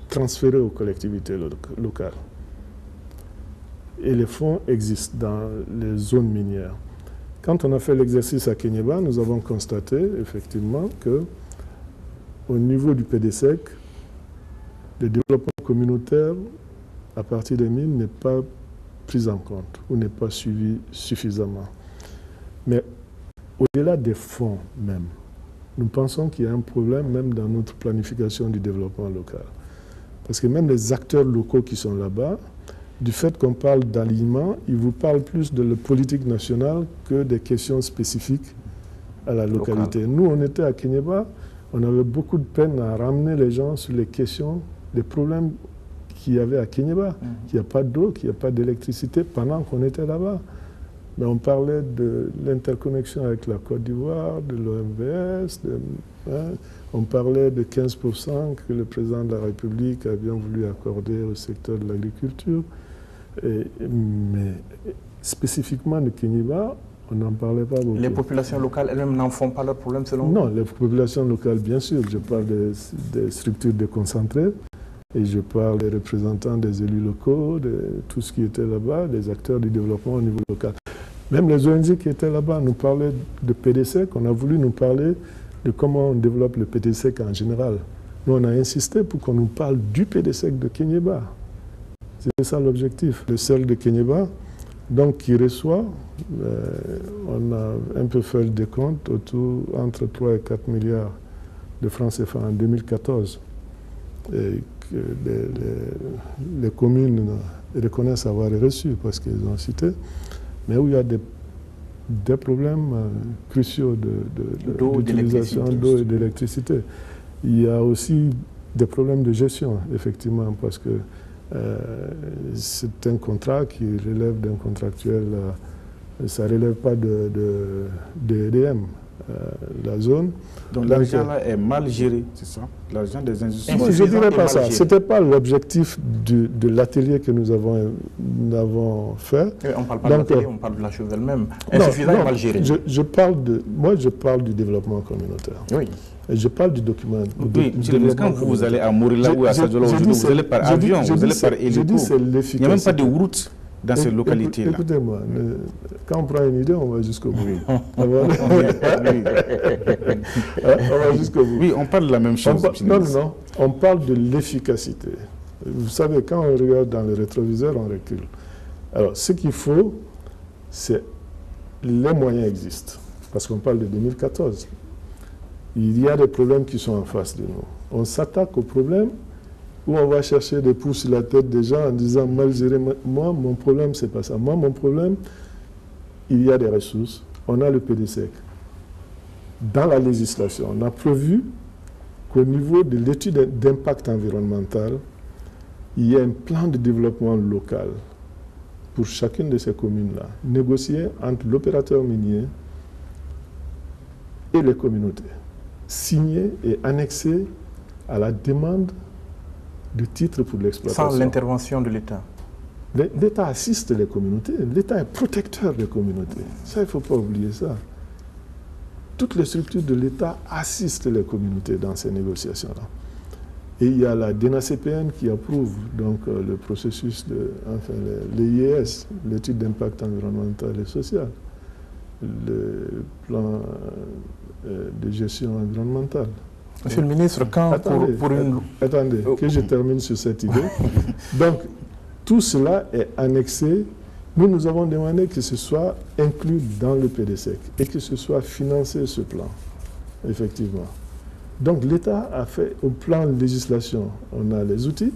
transférés aux collectivités locales. Et les fonds existent dans les zones minières. Quand on a fait l'exercice à Kéniéba, nous avons constaté effectivement que au niveau du PDSEC, le développement communautaire à partir des mines n'est pas pris en compte ou n'est pas suivi suffisamment. Mais au-delà des fonds même, nous pensons qu'il y a un problème même dans notre planification du développement local. Parce que même les acteurs locaux qui sont là-bas, du fait qu'on parle d'alignement, ils vous parlent plus de la politique nationale que des questions spécifiques à la localité. Local. Nous, on était à Kéniéba, on avait beaucoup de peine à ramener les gens sur les questions, les problèmes qu'il y avait à Kéniéba, qu'il n'y a pas d'eau, qu'il n'y a pas d'électricité pendant qu'on était là-bas. Mais on parlait de l'interconnexion avec la Côte d'Ivoire, de l'OMVS, on parlait de 15% que le président de la République a bien voulu accorder au secteur de l'agriculture. Mais spécifiquement de Kéniéba, on n'en parlait pas beaucoup. Les populations locales elles-mêmes n'en font pas leur problème selon vous? Non, les populations locales, bien sûr. Je parle des structures déconcentrées et je parle des représentants des élus locaux, de tout ce qui était là-bas, des acteurs du développement au niveau local. Même les ONG qui étaient là-bas nous parlaient de PDSEC. On a voulu nous parler de comment on développe le PDSEC en général. Nous, on a insisté pour qu'on nous parle du PDSEC de Kéniéba. C'est ça l'objectif. Le CEL de Kéniéba, donc qui reçoit, on a un peu fait le décompte, entre 3 et 4 milliards de francs CFA en 2014. Et que les communes reconnaissent avoir reçu parce qu'ils ont cité, mais où il y a des problèmes cruciaux d'utilisation d'eau et d'électricité. Il y a aussi des problèmes de gestion, effectivement, parce que c'est un contrat qui relève d'un contractuel, ça ne relève pas de EDM, la zone. Donc l'argent là est mal géré, c'est ça? L'argent des industries. Je ne dirais pas ça. Ce n'était pas l'objectif de l'atelier que nous avons fait. On ne parle pas de l'atelier, on parle de la chose elle-même. Insuffisant et mal géré. Moi, je parle du développement communautaire. Oui. Et je parle du document. Oui, monsieur le ministre, quand vous allez à Morila ou à Sadjola, vous allez par avion, vous allez par hélico. Il n'y a même pas de route dans ces localités-là. Écoutez-moi, quand on prend une idée, on va jusqu'au bout. On va jusqu'au bout. Oui, on parle de la même chose. Non, on parle de l'efficacité. Vous savez, quand on regarde dans le rétroviseur, on recule. Alors, ce qu'il faut, c'est les moyens existent. Parce qu'on parle de 2014. Il y a des problèmes qui sont en face de nous. On s'attaque aux problèmes où on va chercher des pouces sur la tête des gens en disant « mal géré, moi, mon problème, c'est pas ça. Moi, mon problème, il y a des ressources. On a le PDSEC. Dans la législation, on a prévu qu'au niveau de l'étude d'impact environnemental, il y a un plan de développement local pour chacune de ces communes-là, négocié entre l'opérateur minier et les communautés, signé et annexé à la demande de titres pour l'exploitation. Sans l'intervention de l'État. L'État assiste les communautés, l'État est protecteur des communautés. Ça, il ne faut pas oublier ça. Toutes les structures de l'État assistent les communautés dans ces négociations-là. Et il y a la DENACPN qui approuve donc, le processus, l'EIS, l'étude d'impact environnemental et social, le plan de gestion environnementale. Monsieur le ministre, quand Attendez, que je termine sur cette idée. Donc, tout cela est annexé. Nous avons demandé que ce soit inclus dans le PDSEC et que ce soit financé ce plan, effectivement. Donc, l'État a fait, au plan législation, on a les outils,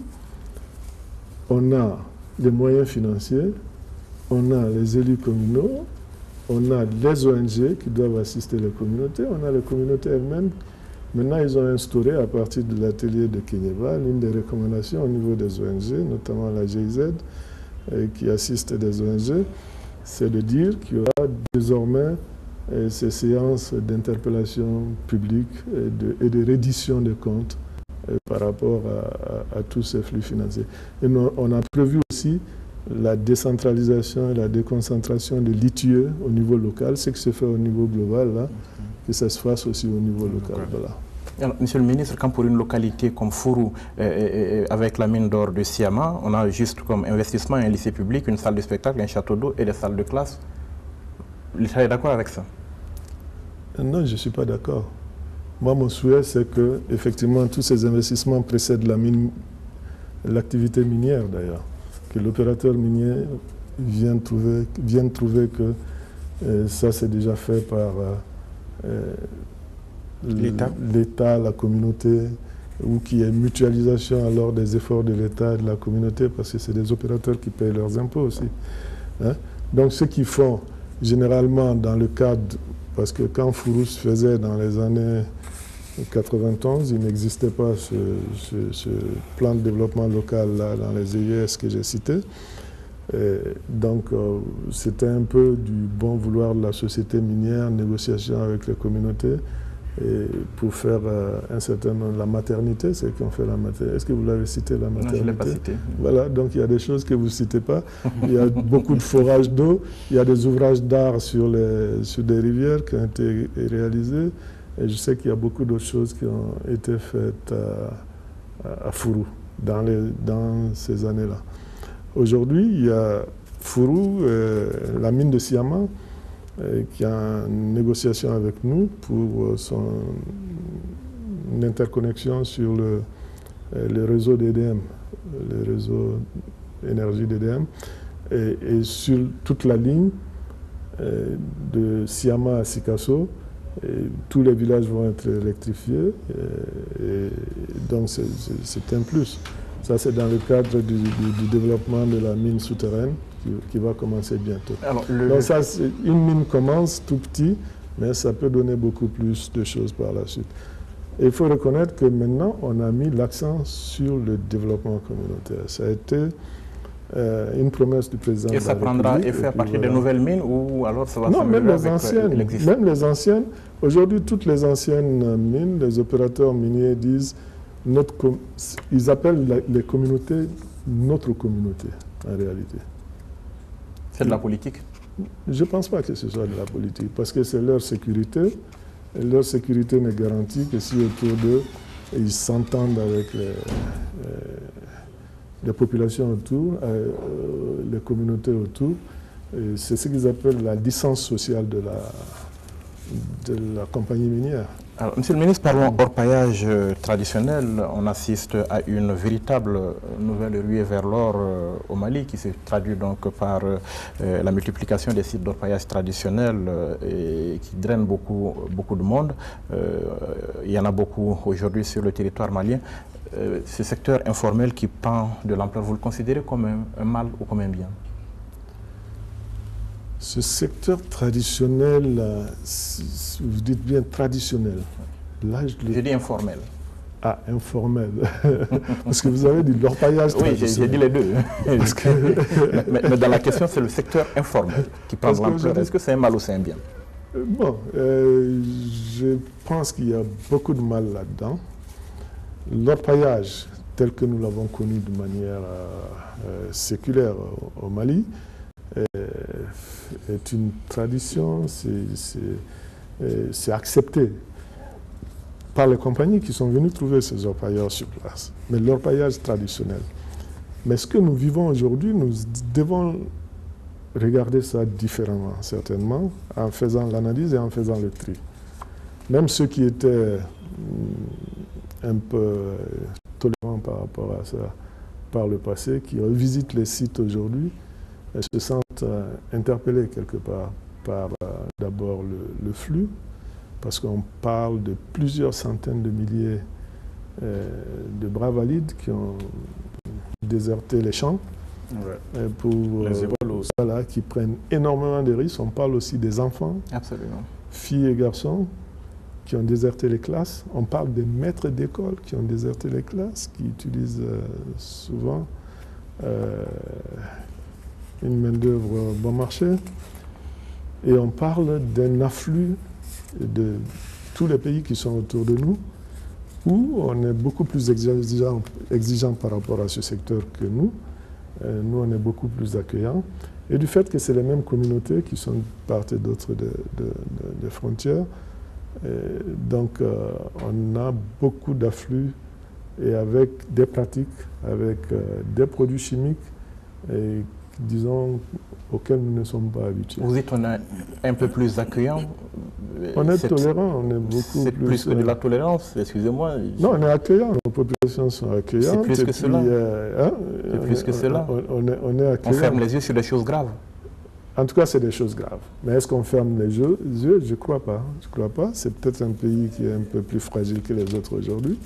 on a les moyens financiers, on a les élus communaux, on a les ONG qui doivent assister les communautés, on a les communautés elles-mêmes. Maintenant, ils ont instauré, à partir de l'atelier de Kenyeba, l'une des recommandations au niveau des ONG, notamment la GIZ, qui assiste des ONG, c'est de dire qu'il y aura désormais ces séances d'interpellation publique et de reddition des comptes par rapport à tous ces flux financiers. Et on a prévu aussi la décentralisation et la déconcentration de l'ITIE au niveau local, ce qui se fait au niveau global, là, que ça se fasse aussi au niveau local. Voilà. Alors, monsieur le ministre, quand pour une localité comme Fourou, avec la mine d'or de Siama, on a juste comme investissement un lycée public, une salle de spectacle, un château d'eau et des salles de classe, l'État est d'accord avec ça? Non, je ne suis pas d'accord. Moi, mon souhait, c'est que, effectivement, tous ces investissements précèdent l'activité minière, d'ailleurs. Que l'opérateur minier vienne trouver que ça, c'est déjà fait par l'État, la communauté, ou qu'il y ait mutualisation alors des efforts de l'État et de la communauté, parce que c'est des opérateurs qui payent leurs impôts aussi. Hein? Donc, ce qu'ils font, généralement, dans le cadre, parce que quand Fourou se faisait dans les années 91, il n'existait pas ce plan de développement local là, dans les EIS que j'ai cités. Donc, c'était un peu du bon vouloir de la société minière, négociation avec les communautés, et pour faire un certain nombre. La maternité, c'est qu'on fait la maternité. Est-ce que vous l'avez cité, la maternité? Non, je ne l'ai pas cité. Voilà, donc il y a des choses que vous ne citez pas. Il y a beaucoup de forages d'eau, il y a des ouvrages d'art sur des rivières qui ont été réalisés. Et je sais qu'il y a beaucoup d'autres choses qui ont été faites à Fourou dans ces années-là. Aujourd'hui, il y a Fourou, la mine de Siama, qui est en négociation avec nous pour son interconnexion sur le réseau d'EDM, le réseau énergie d'EDM, et sur toute la ligne de Siama à Sikasso. Tous les villages vont être électrifiés, et donc c'est un plus. Ça, c'est dans le cadre du développement de la mine souterraine qui va commencer bientôt. Alors, donc ça, une mine commence tout petit, mais ça peut donner beaucoup plus de choses par la suite. Et il faut reconnaître que maintenant, on a mis l'accent sur le développement communautaire. Ça a été une promesse du président. Et ça prendra effet à partir des nouvelles mines ou alors ça va s'améliorer? Même les anciennes. Aujourd'hui, toutes les anciennes mines, les opérateurs miniers disent, ils appellent les communautés notre communauté, en réalité. C'est de la politique? Je ne pense pas que ce soit de la politique, parce que c'est leur sécurité. Et leur sécurité n'est garantie que si autour d'eux, ils s'entendent avec les populations autour, les communautés autour. C'est ce qu'ils appellent la licence sociale de la compagnie minière. Alors, monsieur le ministre, parlons orpaillage traditionnel. On assiste à une véritable nouvelle ruée vers l'or au Mali qui se traduit donc par la multiplication des sites d'orpaillage traditionnels et qui drainent beaucoup de monde. Il y en a beaucoup aujourd'hui sur le territoire malien. Ce secteur informel qui prend de l'ampleur, vous le considérez comme un mal ou comme un bien? Ce secteur traditionnel, vous dites bien traditionnel. Là, je dis informel. Ah, informel. Parce que vous avez dit l'orpaillage traditionnel. Oui, j'ai dit les deux. Parce que mais dans la question, c'est le secteur informel qui prend de l'ampleur. Est-ce que c'est un mal ou c'est un bien? Bon, je pense qu'il y a beaucoup de mal là-dedans. L'orpaillage, tel que nous l'avons connu de manière séculaire au Mali, est une tradition, c'est accepté par les compagnies qui sont venues trouver ces orpailleurs sur place. Mais l'orpaillage traditionnel. Mais ce que nous vivons aujourd'hui, nous devons regarder ça différemment, certainement, en faisant l'analyse et en faisant le tri. Même ceux qui étaient un peu tolérants par rapport à ça par le passé, qui revisitent les sites aujourd'hui, se sentent interpellés quelque part par d'abord le flux, parce qu'on parle de plusieurs centaines de milliers de bras valides qui ont déserté les champs pour voilà, qui prennent énormément de risques. On parle aussi des enfants, absolument, filles et garçons, qui ont déserté les classes. On parle des maîtres d'école qui ont déserté les classes, qui utilisent souvent une main-d'œuvre bon marché. Et on parle d'un afflux de tous les pays qui sont autour de nous, où on est beaucoup plus exigeant par rapport à ce secteur que nous. Nous, on est beaucoup plus accueillants. Et du fait que c'est les mêmes communautés qui sont de part et d'autre des frontières, donc on a beaucoup d'afflux et avec des pratiques, avec des produits chimiques, et, disons, auxquels nous ne sommes pas habitués. Vous dites qu'on est un peu plus accueillant. On est tolérant, on est beaucoup plus... C'est plus que de la tolérance, excusez-moi. Non, on est accueillant, nos populations sont accueillantes. C'est plus que cela. C'est plus que cela. On est accueillant. On ferme les yeux sur des choses graves. En tout cas, c'est des choses graves. Mais est-ce qu'on ferme les yeux? Je ne crois pas. Je crois pas. C'est peut-être un pays qui est un peu plus fragile que les autres aujourd'hui,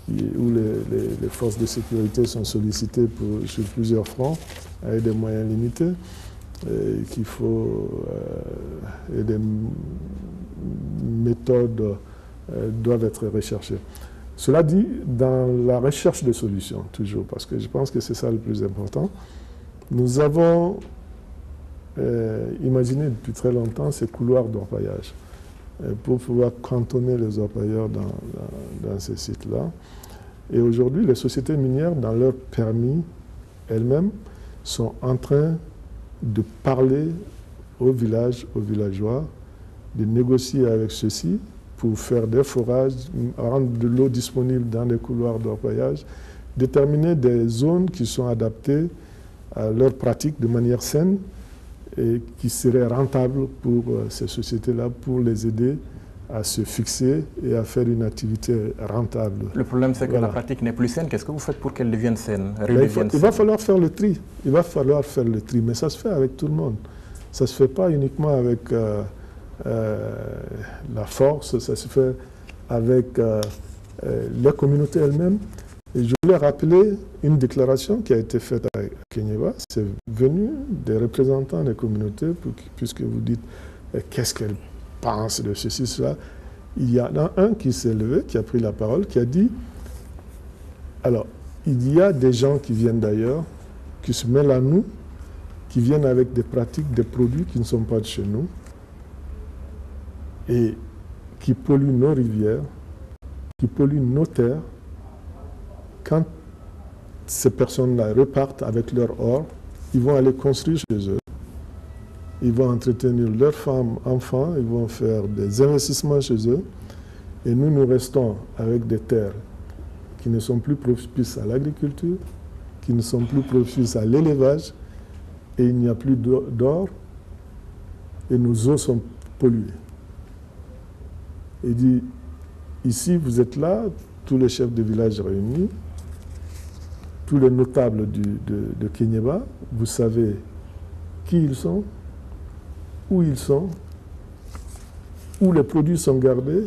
où les forces de sécurité sont sollicitées sur plusieurs fronts, avec des moyens limités, et qu'il faut... et des méthodes doivent être recherchées. Cela dit, dans la recherche de solutions, toujours, parce que je pense que c'est ça le plus important, nous avons imaginé depuis très longtemps ces couloirs d'orpaillage pour pouvoir cantonner les orpailleurs dans ces sites-là. Et aujourd'hui, les sociétés minières, dans leur permis elles-mêmes, sont en train de parler aux villages, aux villageois, de négocier avec ceux-ci pour faire des forages, rendre de l'eau disponible dans les couloirs d'orpaillage, déterminer des zones qui sont adaptées à leurs pratiques de manière saine et qui seraient rentables pour ces sociétés-là, pour les aider à se fixer et à faire une activité rentable. Le problème, c'est que la pratique n'est plus saine. Qu'est-ce que vous faites pour qu'elle devienne saine? Il va falloir faire le tri. Il va falloir faire le tri, mais ça se fait avec tout le monde. Ça ne se fait pas uniquement avec la force, ça se fait avec les communautés elles-mêmes. Et je voulais rappeler une déclaration qui a été faite à Kenyeba. C'est venu des représentants des communautés, puisque vous dites qu'est-ce qu'elles pensent de ceci, cela. Il y en a un qui s'est levé, qui a pris la parole, qui a dit, alors, il y a des gens qui viennent d'ailleurs, qui se mêlent à nous, qui viennent avec des pratiques, des produits qui ne sont pas de chez nous, et qui polluent nos rivières, qui polluent nos terres. Quand ces personnes-là repartent avec leur or, ils vont aller construire chez eux. Ils vont entretenir leurs femmes, enfants, ils vont faire des investissements chez eux. Et nous, nous restons avec des terres qui ne sont plus propices à l'agriculture, qui ne sont plus propices à l'élevage, et il n'y a plus d'or, et nos eaux sont polluées. Il dit, ici, vous êtes là, tous les chefs de village réunis, tous les notables de Kenyeba, vous savez qui ils sont, où ils sont, où les produits sont gardés,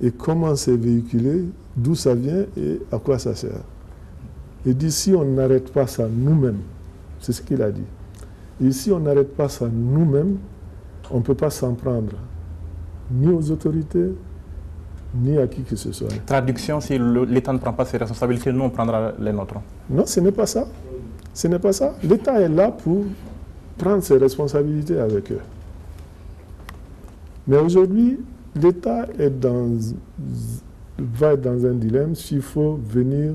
et comment c'est véhiculé, d'où ça vient et à quoi ça sert. Et dit, si on n'arrête pas ça nous-mêmes, c'est ce qu'il a dit, et si on n'arrête pas ça nous-mêmes, on ne peut pas s'en prendre ni aux autorités, ni à qui que ce soit. Traduction, si l'État ne prend pas ses responsabilités, nous on prendra les nôtres. Non, ce n'est pas ça. Ce n'est pas ça. L'État est là pour prendre ses responsabilités avec eux. Mais aujourd'hui, l'État va être dans un dilemme s'il faut venir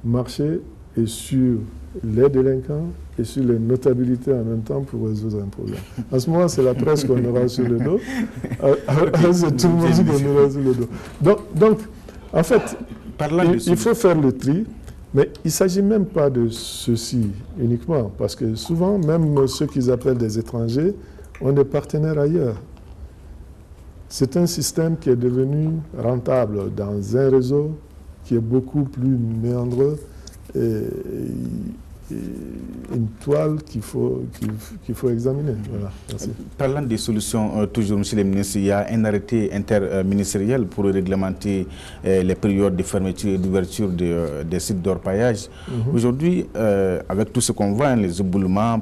marcher et sur les délinquants et sur les notabilités en même temps pour résoudre un problème. En ce moment, c'est la presse qu'on aura sur le dos. C'est tout le monde qu'on aura sur le dos. Donc en fait, il faut faire le tri, mais il ne s'agit même pas de ceci uniquement, parce que souvent, même ceux qu'ils appellent des étrangers ont des partenaires ailleurs. C'est un système qui est devenu rentable dans un réseau qui est beaucoup plus méandreux et une toile qu'il faut examiner. Voilà. Merci. Parlant des solutions, toujours, Monsieur le ministre, il y a un arrêté interministériel pour réglementer les périodes de fermeture et d'ouverture des sites d'orpaillage. Aujourd'hui, avec tout ce qu'on voit, les éboulements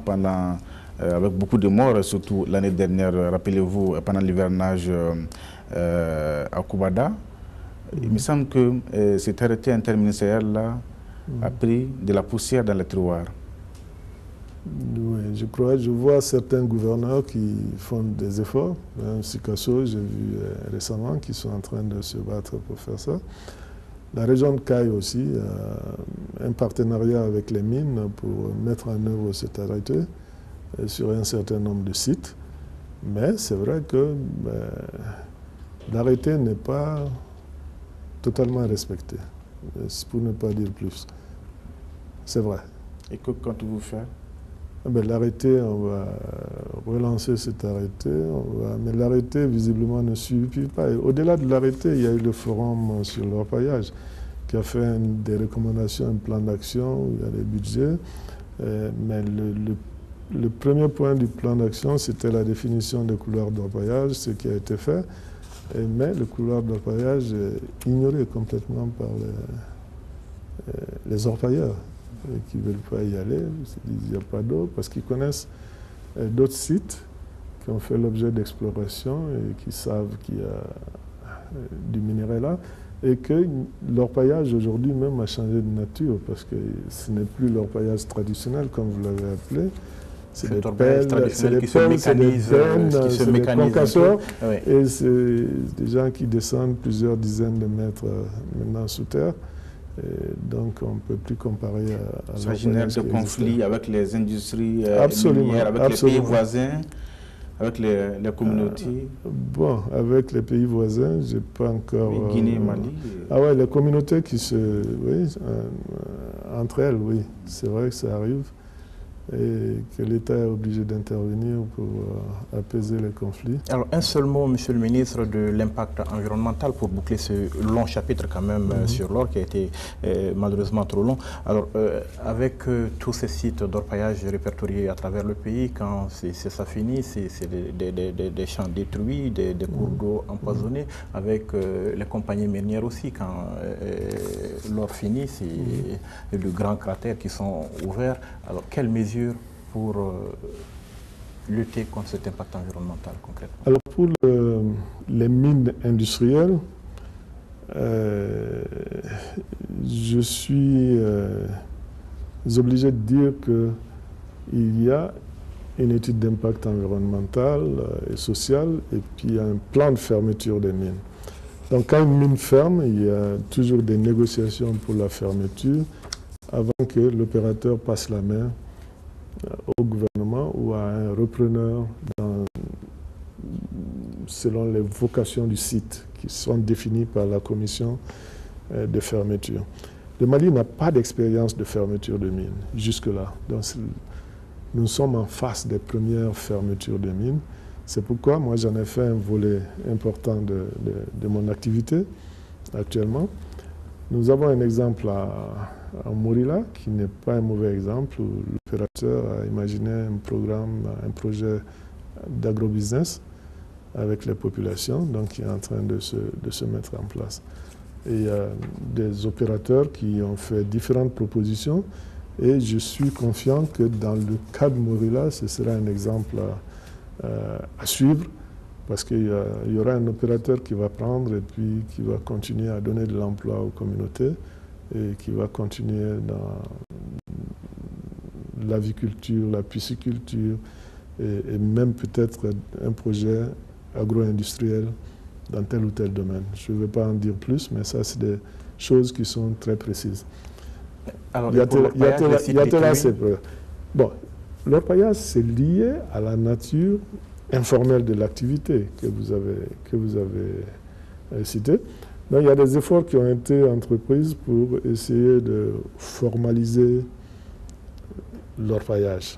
avec beaucoup de morts, surtout l'année dernière, rappelez-vous, pendant l'hivernage à Koubada, il me semble que cet arrêté interministériel-là a pris de la poussière dans les tiroirs. Oui, je vois certains gouverneurs qui font des efforts. Même Sikasso, j'ai vu récemment, qui sont en train de se battre pour faire ça. La région de Caille aussi a un partenariat avec les mines pour mettre en œuvre cet arrêté sur un certain nombre de sites. Mais c'est vrai que l'arrêté n'est pas totalement respecté, pour ne pas dire plus. C'est vrai. Et que comptez-vous faire? L'arrêté, on va relancer cet arrêté, mais l'arrêté visiblement ne suffit pas. Au-delà de l'arrêté, il y a eu le forum sur l'orpaillage qui a fait des recommandations, un plan d'action où il y a des budgets. Mais le premier point du plan d'action, c'était la définition des couloirs d'orpaillage, ce qui a été fait. Mais le couloir d'orpaillage est ignoré complètement par les orpailleurs qui ne veulent pas y aller. Il n'y a pas d'eau parce qu'ils connaissent d'autres sites qui ont fait l'objet d'exploration et qui savent qu'il y a du minerai là. Et que l'orpaillage aujourd'hui même a changé de nature parce que ce n'est plus l'orpaillage traditionnel comme vous l'avez appelé. C'est des pelles, c'est des concasseurs, et c'est des gens qui descendent plusieurs dizaines de mètres maintenant sous terre. Et donc on ne peut plus comparer à ça génère de conflits avec les industries minières, avec les pays voisins, avec les communautés. Bon, avec les pays voisins, je n'ai pas encore... Oui, Guinée, Mali. Ah ouais, les communautés qui se... Oui, entre elles, oui, c'est vrai que ça arrive. Et que l'État est obligé d'intervenir pour apaiser les conflits. Alors, un seul mot, Monsieur le ministre, de l'impact environnemental pour boucler ce long chapitre quand même sur l'or qui a été malheureusement trop long. Alors, avec tous ces sites d'orpaillage répertoriés à travers le pays, quand ça finit, c'est des champs détruits, des cours d'eau empoisonnés, avec les compagnies minières aussi, quand l'or finit, c'est de grands cratères qui sont ouverts. Alors, quelles mesures pour lutter contre cet impact environnemental concrètement? Alors pour les mines industrielles, je suis obligé de dire qu'il y a une étude d'impact environnemental et social et puis un plan de fermeture des mines. Donc quand une mine ferme, il y a toujours des négociations pour la fermeture avant que l'opérateur passe la main au gouvernement ou à un repreneur selon les vocations du site qui sont définies par la commission de fermeture. Le Mali n'a pas d'expérience de fermeture de mines jusque-là. Donc nous sommes en face des premières fermetures de mines. C'est pourquoi moi j'en ai fait un volet important de mon activité actuellement. Nous avons un exemple à Morila, qui n'est pas un mauvais exemple, où l'opérateur a imaginé un projet d'agrobusiness avec les populations, donc qui est en train de se mettre en place. Et il y a des opérateurs qui ont fait différentes propositions, et je suis confiant que dans le cas de Morila, ce sera un exemple à suivre, parce qu'il y aura un opérateur qui va prendre et puis qui va continuer à donner de l'emploi aux communautés et qui va continuer dans l'aviculture, la pisciculture et même peut-être un projet agro-industriel dans tel ou tel domaine. Je ne vais pas en dire plus, mais ça, c'est des choses qui sont très précises. Alors, bon, l'orpaillage, c'est lié à la nature informelle de l'activité que vous avez citée. Donc, il y a des efforts qui ont été entrepris pour essayer de formaliser l'orpaillage,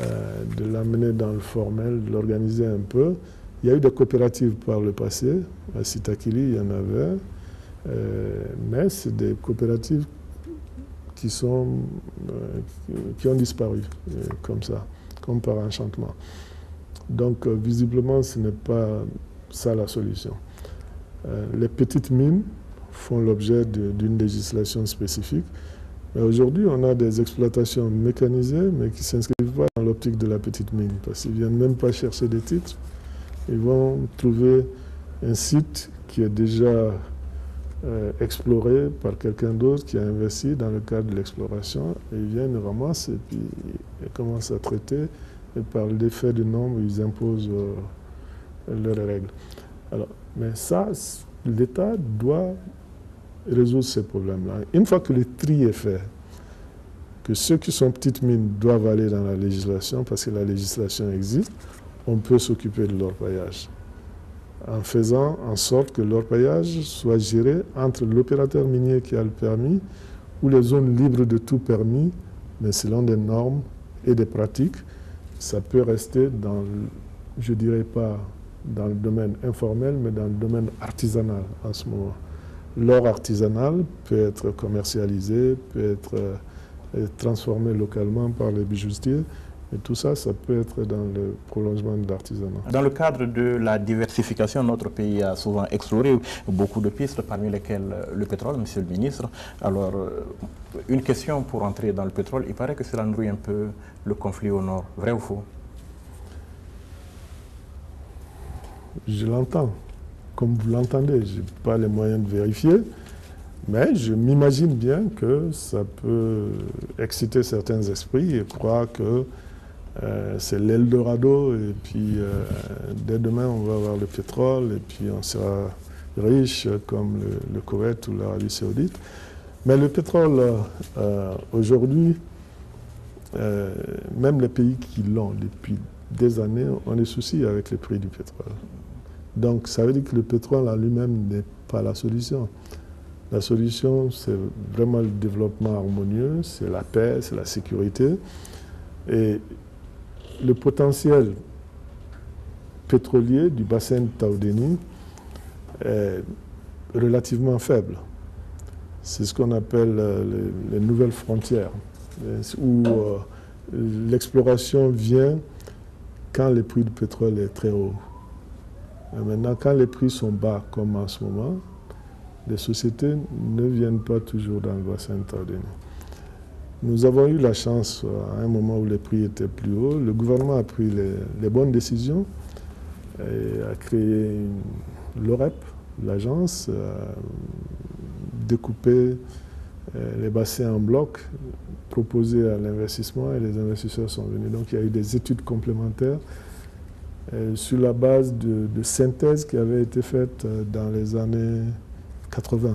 de l'amener dans le formel, de l'organiser un peu. Il y a eu des coopératives par le passé. À Sitakili, il y en avait. Mais c'est des coopératives qui ont disparu, comme ça, comme par enchantement. Donc, visiblement, ce n'est pas ça la solution. Les petites mines font l'objet d'une législation spécifique. Mais aujourd'hui, on a des exploitations mécanisées, mais qui ne s'inscrivent pas dans l'optique de la petite mine, parce qu'ils ne viennent même pas chercher des titres. Ils vont trouver un site qui est déjà exploré par quelqu'un d'autre qui a investi dans le cadre de l'exploration, et ils viennent, ils ramassent, et puis ils commencent à traiter, et par l'effet de nombre, ils imposent leurs règles. Alors, mais ça, l'État doit résoudre ces problèmes-là. Une fois que le tri est fait, que ceux qui sont petites mines doivent aller dans la législation, parce que la législation existe, on peut s'occuper de l'orpaillage, en faisant en sorte que l'orpaillage soit géré entre l'opérateur minier qui a le permis ou les zones libres de tout permis, mais selon des normes et des pratiques. Ça peut rester dans, je ne dirais pas dans le domaine informel, mais dans le domaine artisanal en ce moment. L'or artisanal peut être commercialisé, peut être transformé localement par les bijoutiers. Et tout ça, ça peut être dans le prolongement de l'artisanat. Dans le cadre de la diversification, notre pays a souvent exploré beaucoup de pistes, parmi lesquelles le pétrole, monsieur le ministre. Alors, une question pour entrer dans le pétrole. Il paraît que cela nourrit un peu le conflit au nord. Vrai ou faux? Je l'entends. Comme vous l'entendez, je n'ai pas les moyens de vérifier. Mais je m'imagine bien que ça peut exciter certains esprits et croire que c'est l'Eldorado et puis dès demain on va avoir le pétrole et puis on sera riche comme le Koweït ou l'Arabie Saoudite. Mais le pétrole, aujourd'hui, même les pays qui l'ont depuis des années ont des soucis avec les prix du pétrole. Donc ça veut dire que le pétrole en lui-même n'est pas la solution. La solution, c'est vraiment le développement harmonieux, c'est la paix, c'est la sécurité. Et le potentiel pétrolier du bassin de Taoudéni est relativement faible. C'est ce qu'on appelle les nouvelles frontières, où l'exploration vient quand le prix du pétrole est très haut. Et maintenant, quand les prix sont bas, comme en ce moment, les sociétés ne viennent pas toujours dans le bassin de Taoudéni. Nous avons eu la chance, à un moment où les prix étaient plus hauts, le gouvernement a pris les bonnes décisions et a créé l'OREP, l'agence, découpé les bassins en blocs, proposé à l'investissement et les investisseurs sont venus. Donc il y a eu des études complémentaires sur la base de synthèses qui avaient été faites dans les années 80,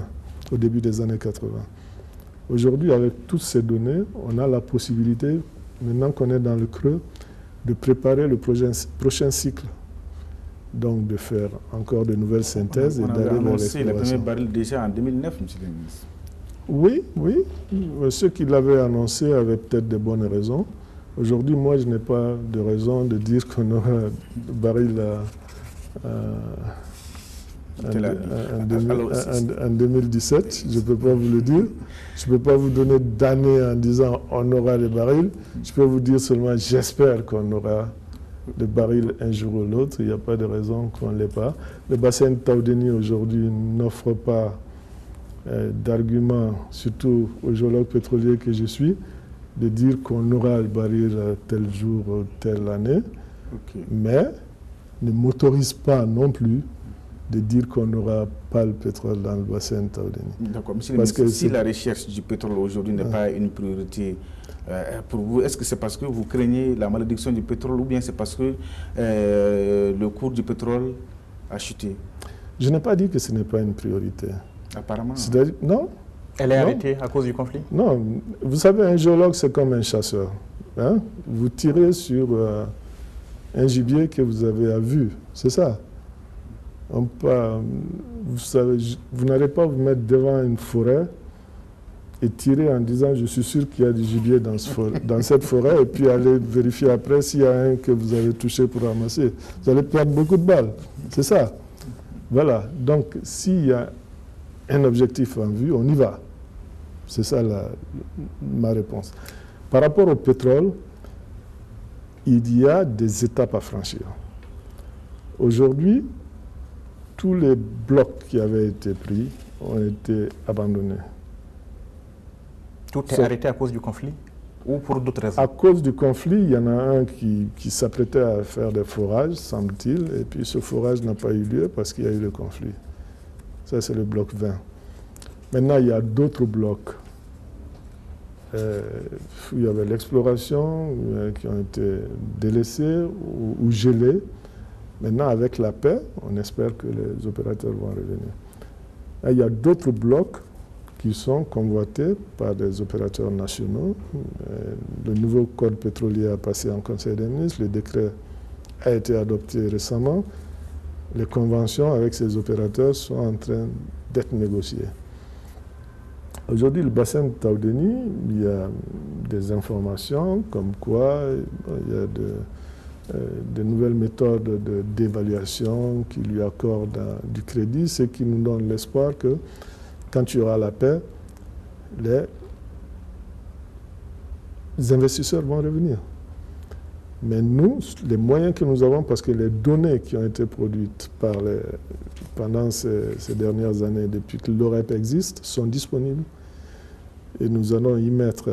au début des années 80. Aujourd'hui, avec toutes ces données, on a la possibilité, maintenant qu'on est dans le creux, de préparer le prochain cycle. Donc de faire encore de nouvelles synthèses et d'aller vers l'exploration. Le premier baril déjà en 2009, monsieur le ministre. Oui, oui. Ceux qui l'avaient annoncé avaient peut-être de bonnes raisons. Aujourd'hui, moi, je n'ai pas de raison de dire qu'on aura un baril en 2017, je ne peux pas vous le dire. Je ne peux pas vous donner d'année en disant on aura les barils. Je peux vous dire seulement j'espère qu'on aura des barils un jour ou l'autre. Il n'y a pas de raison qu'on ne l'ait pas. Le bassin de Taoudéni aujourd'hui n'offre pas d'argument, surtout aux géologues pétroliers que je suis, de dire qu'on aura le baril tel jour ou telle année, mais ne m'autorise pas non plus de dire qu'on n'aura pas le pétrole dans le bassin de Taoudéni. D'accord, monsieur le ministre, si la recherche du pétrole aujourd'hui n'est pas une priorité pour vous, est-ce que c'est parce que vous craignez la malédiction du pétrole ou bien c'est parce que le cours du pétrole a chuté? Je n'ai pas dit que ce n'est pas une priorité. Apparemment. Non. Elle est arrêtée à cause du conflit? Non. Vous savez, un géologue, c'est comme un chasseur. Hein? Vous tirez sur un gibier que vous avez à vue. C'est ça. Vous savez, vous n'allez pas vous mettre devant une forêt et tirer en disant je suis sûr qu'il y a du gibier dans cette forêt et puis aller vérifier après s'il y a un que vous avez touché pour ramasser. Vous allez perdre beaucoup de balles. C'est ça. Voilà. Donc, s'il y a un objectif en vue, on y va. C'est ça ma réponse. Par rapport au pétrole, il y a des étapes à franchir. Aujourd'hui, tous les blocs qui avaient été pris ont été abandonnés. Tout est arrêté à cause du conflit ou pour d'autres raisons? À cause du conflit, il y en a un qui s'apprêtait à faire des forages, semble-t-il, et puis ce forage n'a pas eu lieu parce qu'il y a eu le conflit. Ça, c'est le bloc 20. Maintenant, il y a d'autres blocs où il y avait l'exploration, qui ont été délaissés ou gelés. Maintenant, avec la paix, on espère que les opérateurs vont revenir. Là, il y a d'autres blocs qui sont convoités par des opérateurs nationaux. Le nouveau code pétrolier a passé en Conseil des ministres, le décret a été adopté récemment. Les conventions avec ces opérateurs sont en train d'être négociées. Aujourd'hui, le bassin de Taoudéni, il y a des informations comme quoi il y a de nouvelles méthodes d'évaluation qui lui accordent du crédit, ce qui nous donne l'espoir que quand il y aura la paix, les investisseurs vont revenir. Mais nous, les moyens que nous avons, parce que les données qui ont été produites pendant ces dernières années, depuis que l'OREP existe, sont disponibles. Et nous allons y mettre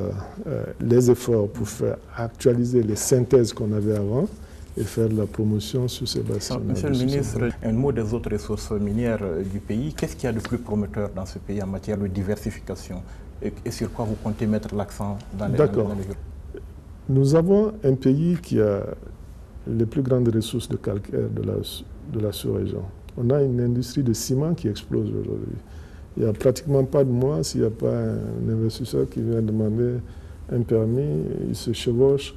les efforts pour faire actualiser les synthèses qu'on avait avant et faire de la promotion sur ces bassins. Monsieur le ministre, un mot des autres ressources minières du pays. Qu'est-ce qu'il y a de plus prometteur dans ce pays en matière de diversification et sur quoi vous comptez mettre l'accent dans les D'accord. Nous avons un pays qui a les plus grandes ressources de calcaire de la sous-région. On a une industrie de ciment qui explose aujourd'hui. Il n'y a pratiquement pas de mois s'il n'y a pas un investisseur qui vient demander un permis, il se chevauche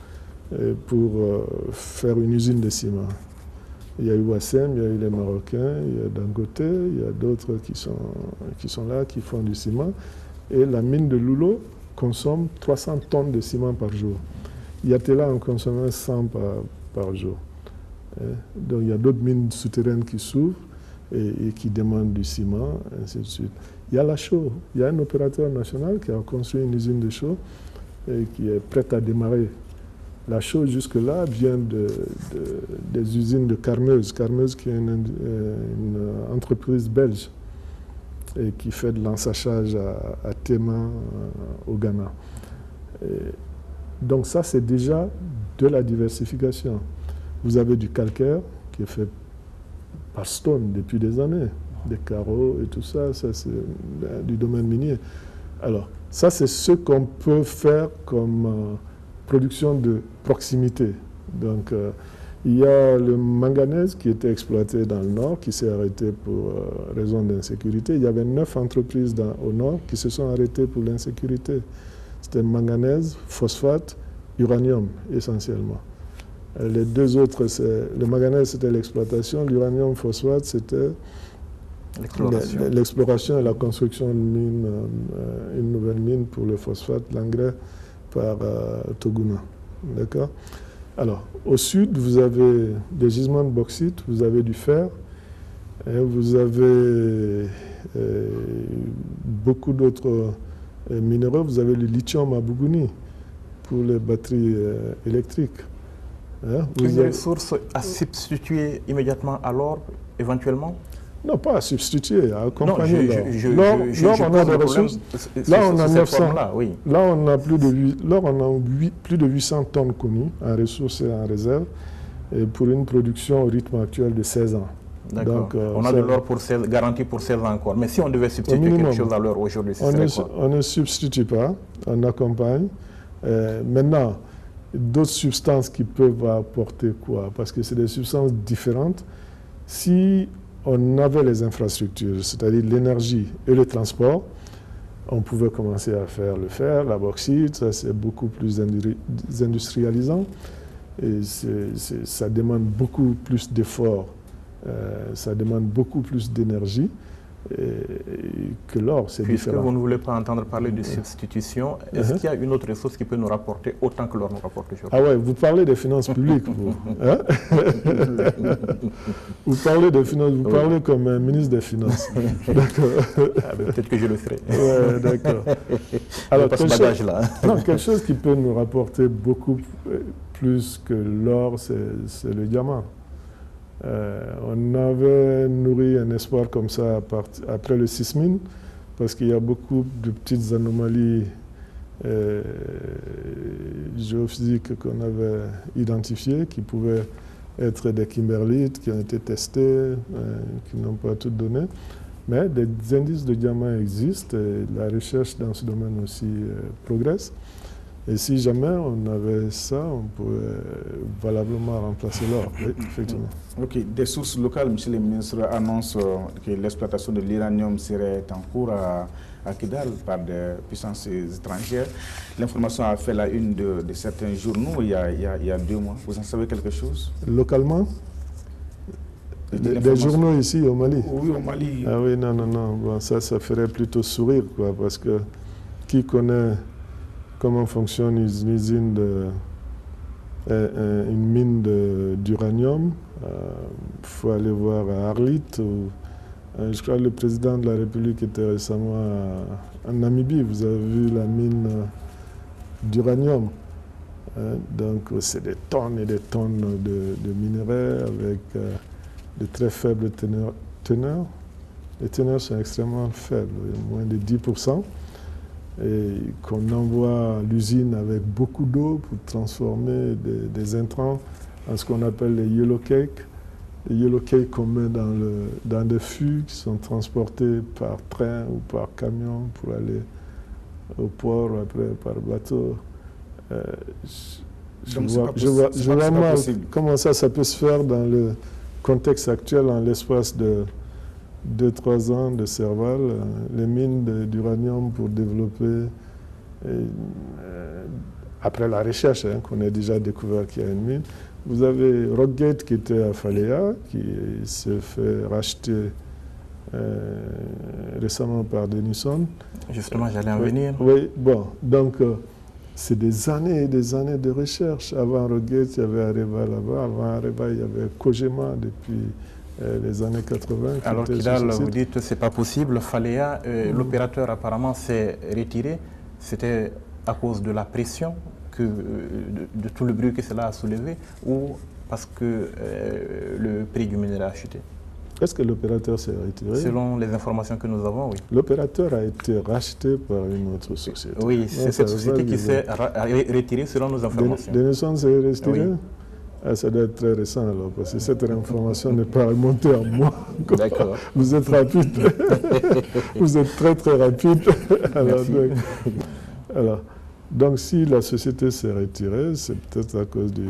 pour faire une usine de ciment. Il y a eu Wassem, il y a eu les Marocains, il y a Dangote, il y a d'autres qui sont là, qui font du ciment. Et la mine de Loulo consomme 300 tonnes de ciment par jour. Yatela en consomme 100 par jour. Donc il y a d'autres mines souterraines qui s'ouvrent et qui demandent du ciment, ainsi de suite. Il y a la chaux. Il y a un opérateur national qui a construit une usine de chaux et qui est prête à démarrer. La chaux, jusque-là, vient des usines de Carmeuse. Carmeuse, qui est une entreprise belge et qui fait de l'ensachage à Tema, au Ghana. Donc ça, c'est déjà de la diversification. Vous avez du calcaire qui est fait par Stone depuis des années, des carreaux et tout ça, ça c'est du domaine minier. Alors, ça c'est ce qu'on peut faire comme production de proximité. Donc, il y a le manganèse qui était exploité dans le nord, qui s'est arrêté pour raison d'insécurité. Il y avait 9 entreprises au nord qui se sont arrêtées pour l'insécurité. C'était manganèse, phosphate, uranium essentiellement. Les deux autres, le manganèse c'était l'exploitation, l'uranium phosphate c'était l'exploration et la construction d'une mine, une nouvelle mine pour le phosphate, l'engrais par Toguna. D'accord? Alors, au sud, vous avez des gisements de bauxite, vous avez du fer, et vous avez beaucoup d'autres minéraux. Vous avez le lithium à Bougouni pour les batteries électriques. Une ressource à substituer immédiatement à l'or, éventuellement? Non, pas à substituer, à accompagner l'or. L'or, on a des ressources. Là, on a 900. Oui. Là, on a plus de 800 tonnes connues en ressources et en réserve, et pour une production au rythme actuel de 16 ans. D'accord. On a de l'or garanti pour 16 ans encore. Mais si on devait substituer quelque chose à l'or aujourd'hui, ce serait quoi? On ne substitue pas, on accompagne. Maintenant, d'autres substances qui peuvent apporter quoi? Parce que c'est des substances différentes. Si on avait les infrastructures, c'est-à-dire l'énergie et le transport, on pouvait commencer à faire le fer, la bauxite, ça c'est beaucoup plus industrialisant. Et ça demande beaucoup plus d'efforts, ça demande beaucoup plus d'énergie. que l'or, c'est différent. Puisque vous ne voulez pas entendre parler de substitution, est-ce qu'il y a une autre ressource qui peut nous rapporter autant que l'or nous rapporte aujourd'hui? Ah ouais, vous parlez des finances publiques, vous. Hein? Vous parlez des finances, vous parlez comme un ministre des Finances. D'accord. Ah, peut-être que je le ferai. Ouais, d'accord. Alors, quelque chose qui peut nous rapporter beaucoup plus que l'or, c'est le diamant. On avait nourri un espoir comme ça après le 6000, parce qu'il y a beaucoup de petites anomalies géophysiques qu'on avait identifiées, qui pouvaient être des kimberlites, qui ont été testés, qui n'ont pas tout donné. Mais des indices de diamants existent et la recherche dans ce domaine aussi progresse. Et si jamais on avait ça, on pourrait valablement remplacer l'or, oui, effectivement. Ok, des sources locales, monsieur le ministre, annoncent que l'exploitation de l'uranium serait en cours à Kidal par des puissances étrangères. L'information a fait la une de certains journaux il y a 2 mois. Vous en savez quelque chose? Localement? Des journaux ici au Mali? Oui, au Mali. Ah oui, non. Bon, ça ferait plutôt sourire, quoi, parce que qui connaît comment fonctionne une usine, une mine d'uranium? Il faut aller voir à Arlit. Je crois que le président de la République était récemment en Namibie. Vous avez vu la mine d'uranium. Donc c'est des tonnes et des tonnes de minerais avec de très faibles teneurs. Les teneurs sont extrêmement faibles, moins de 10%. Et qu'on envoie à l'usine avec beaucoup d'eau pour transformer des intrants en ce qu'on appelle les yellow cakes. Les yellow cakes qu'on met dans des fûts qui sont transportés par train ou par camion pour aller au port, après par bateau. Je vois mal comment ça peut se faire dans le contexte actuel, en l'espace de 2-3 ans de Serval, les mines d'uranium pour développer, après la recherche, qu'on a déjà découvert qu'il y a une mine. Vous avez Rockgate qui était à Faléa, qui s'est fait racheter récemment par Denison. Justement, j'allais en venir. Oui, bon, donc c'est des années et des années de recherche. Avant Rockgate, il y avait Areva là-bas. Avant Areva, il y avait Kojima depuis les années 80. Alors Kidal, vous dites que ce n'est pas possible. Faléa, l'opérateur apparemment s'est retiré. C'était à cause de la pression, de tout le bruit que cela a soulevé, ou parce que le prix du minerai a chuté? Est-ce que l'opérateur s'est retiré? Selon les informations que nous avons, oui. L'opérateur a été racheté par une autre société. Oui, c'est cette société qui s'est retirée selon nos informations. Denison s'est retiré? Oui. Ah, ça doit être très récent alors, parce que cette information n'est pas remontée à moi. D'accord. Vous êtes rapide. Vous êtes très très rapide. Donc si la société s'est retirée, c'est peut-être à cause du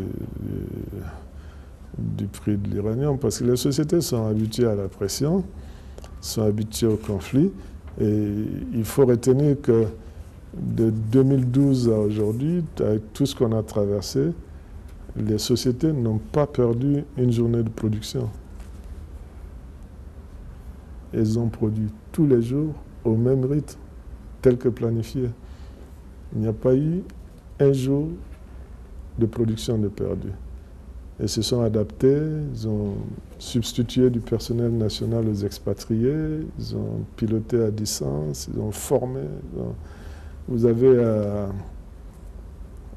prix de l'uranium, parce que les sociétés sont habituées à la pression, sont habituées au conflit, et il faut retenir que de 2012 à aujourd'hui, avec tout ce qu'on a traversé, les sociétés n'ont pas perdu une journée de production. Elles ont produit tous les jours au même rythme, tel que planifié. Il n'y a pas eu un jour de production de perdu. Elles se sont adaptées, ils ont substitué du personnel national aux expatriés, ils ont piloté à distance, ils ont formé. Vous avez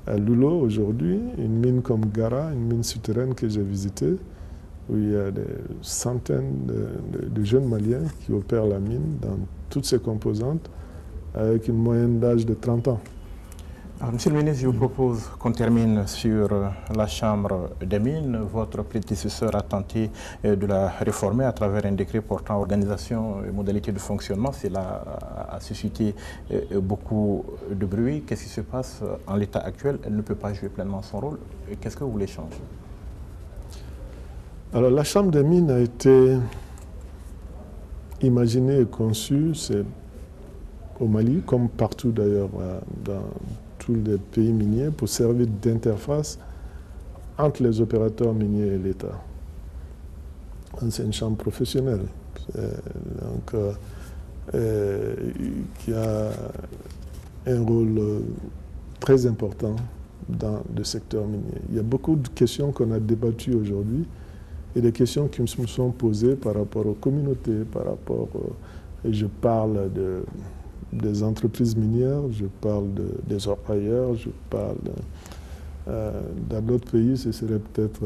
à Loulo aujourd'hui une mine comme Gara, une mine souterraine que j'ai visitée, où il y a des centaines de jeunes Maliens qui opèrent la mine dans toutes ses composantes, avec une moyenne d'âge de 30 ans. Alors, Monsieur le ministre, je vous propose qu'on termine sur la Chambre des mines. Votre prédécesseur a tenté de la réformer à travers un décret portant organisation et modalités de fonctionnement. Cela a suscité beaucoup de bruit. Qu'est-ce qui se passe en l'état actuel? Elle ne peut pas jouer pleinement son rôle. Qu'est-ce que vous voulez changer? Alors, la Chambre des mines a été imaginée et conçue au Mali, comme partout d'ailleurs dans tous les pays miniers, pour servir d'interface entre les opérateurs miniers et l'État. C'est une chambre professionnelle qui a un rôle très important dans le secteur minier. Il y a beaucoup de questions qu'on a débattues aujourd'hui et des questions qui me sont posées par rapport aux communautés, par rapport, je parle des entreprises minières, je parle des orpailleurs, je parle dans d'autres pays, ce serait peut-être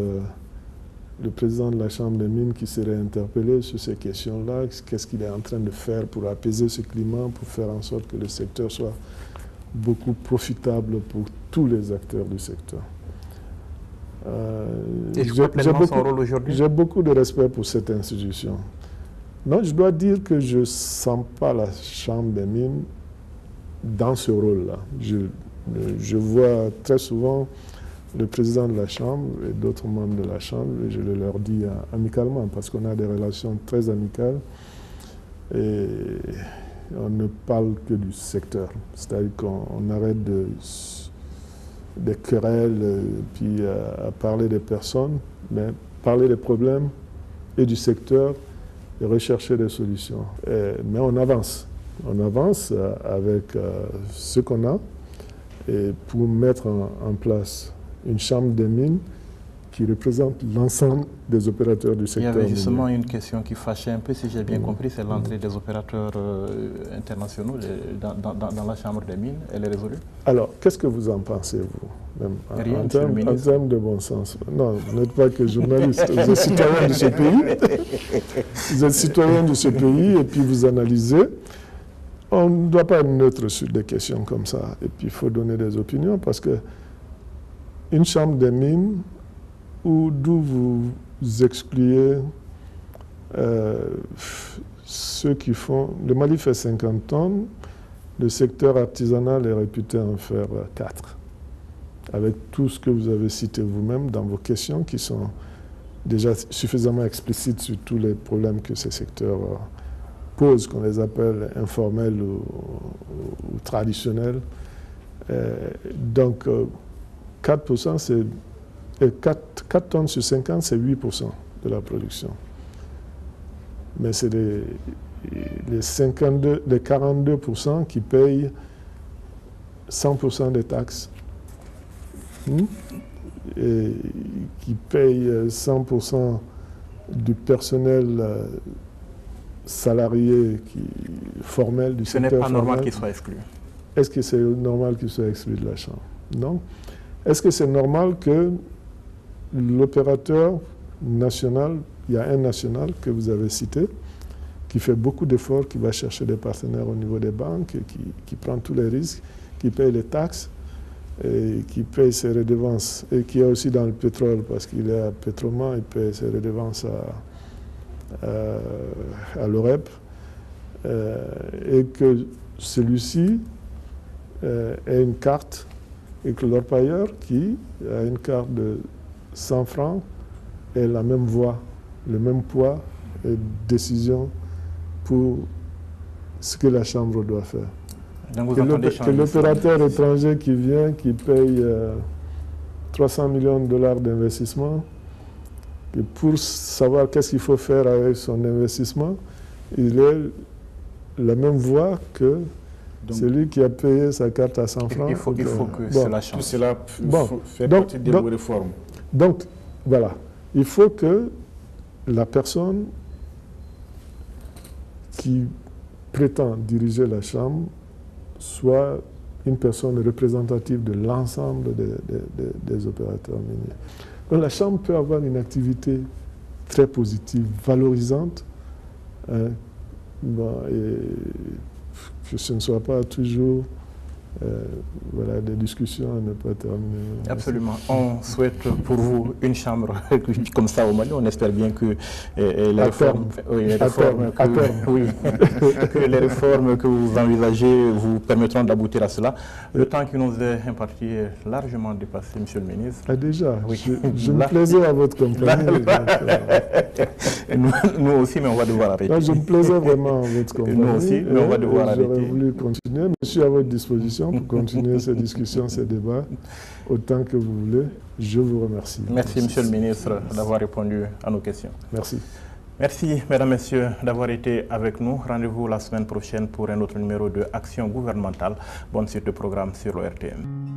le président de la Chambre des mines qui serait interpellé sur ces questions-là, qu'est-ce qu'il est en train de faire pour apaiser ce climat, pour faire en sorte que le secteur soit beaucoup profitable pour tous les acteurs du secteur. J'ai beaucoup de respect pour cette institution. Non, je dois dire que je ne sens pas la Chambre des mines dans ce rôle-là. Je vois très souvent le président de la Chambre et d'autres membres de la Chambre, et je le leur dis amicalement, parce qu'on a des relations très amicales, et on ne parle que du secteur. C'est-à-dire qu'on arrête des querelles, puis à parler des personnes, mais parler des problèmes et du secteur, et rechercher des solutions. Mais on avance. On avance avec ce qu'on a, et pour mettre en place une chambre des mines qui représente l'ensemble des opérateurs du secteur. Il y avait justement une question qui fâchait un peu, si j'ai bien compris, c'est l'entrée des opérateurs internationaux dans la chambre des mines. Elle est résolue? Alors, qu'est-ce que vous en pensez, vous même, Rien, en termes de bon sens? Non, vous n'êtes pas que journaliste, vous êtes citoyen de ce pays. Vous êtes citoyen de ce pays et puis vous analysez. On ne doit pas être neutre sur des questions comme ça. Et puis, il faut donner des opinions parce que une chambre des mines d'où vous excluez ceux qui font... Le Mali fait 50 tonnes, le secteur artisanal est réputé en faire 4. Avec tout ce que vous avez cité vous-même dans vos questions qui sont déjà suffisamment explicites sur tous les problèmes que ces secteurs posent, qu'on les appelle informels ou traditionnels. Donc, 4%, c'est 4 tonnes sur 50, c'est 8% de la production. Mais c'est les 42% qui payent 100% des taxes. Et qui payent 100% du personnel salarié formel du secteur. Ce n'est pas normal qu'il soit exclu. Est-ce que c'est normal qu'il soit exclu de la Chambre? Non. Est-ce que c'est normal que l'opérateur national, il y a un national que vous avez cité, qui fait beaucoup d'efforts, qui va chercher des partenaires au niveau des banques, qui prend tous les risques, qui paye les taxes, et qui paye ses redevances, et qui est aussi dans le pétrole, parce qu'il est à Petroman, il paye ses redevances à l'OREP, et que celui-ci ait une carte, et que l'orpailleur qui a une carte de 100 francs ait la même voix, le même poids et décision pour ce que la Chambre doit faire. Donc que l'opérateur étranger qui vient, qui paye 300 millions de dollars d'investissement, et pour savoir qu'est-ce qu'il faut faire avec son investissement, il ait la même voix que celui qui a payé sa carte à 100 francs. Il faut que cela change. Tout cela fait partie des réformes. Donc, voilà. Il faut que la personne qui prétend diriger la Chambre soit une personne représentative de l'ensemble des opérateurs miniers. Donc, la Chambre peut avoir une activité très positive, valorisante, et que ce ne soit pas toujours voilà, des discussions à ne pas terminer. Absolument. On souhaite pour vous une chambre comme ça au Mali. On espère bien que les réformes que vous envisagez vous permettront d'aboutir à cela. Le temps qui nous est imparti est largement dépassé, Monsieur le ministre. Ah déjà, oui. je me plaisais à votre compagnie. Nous aussi, mais on va devoir arrêter. Non, je me plaisais vraiment à votre compagnie. Nous aussi, mais on va devoir arrêter. J'aurais voulu continuer, mais je suis à votre disposition pour continuer ces discussions, ces débats, autant que vous voulez. Je vous remercie. Merci, Monsieur le ministre, d'avoir répondu à nos questions. Merci. Merci, mesdames, messieurs, d'avoir été avec nous. Rendez-vous la semaine prochaine pour un autre numéro de Action gouvernementale. Bonne suite de programme sur le RTM.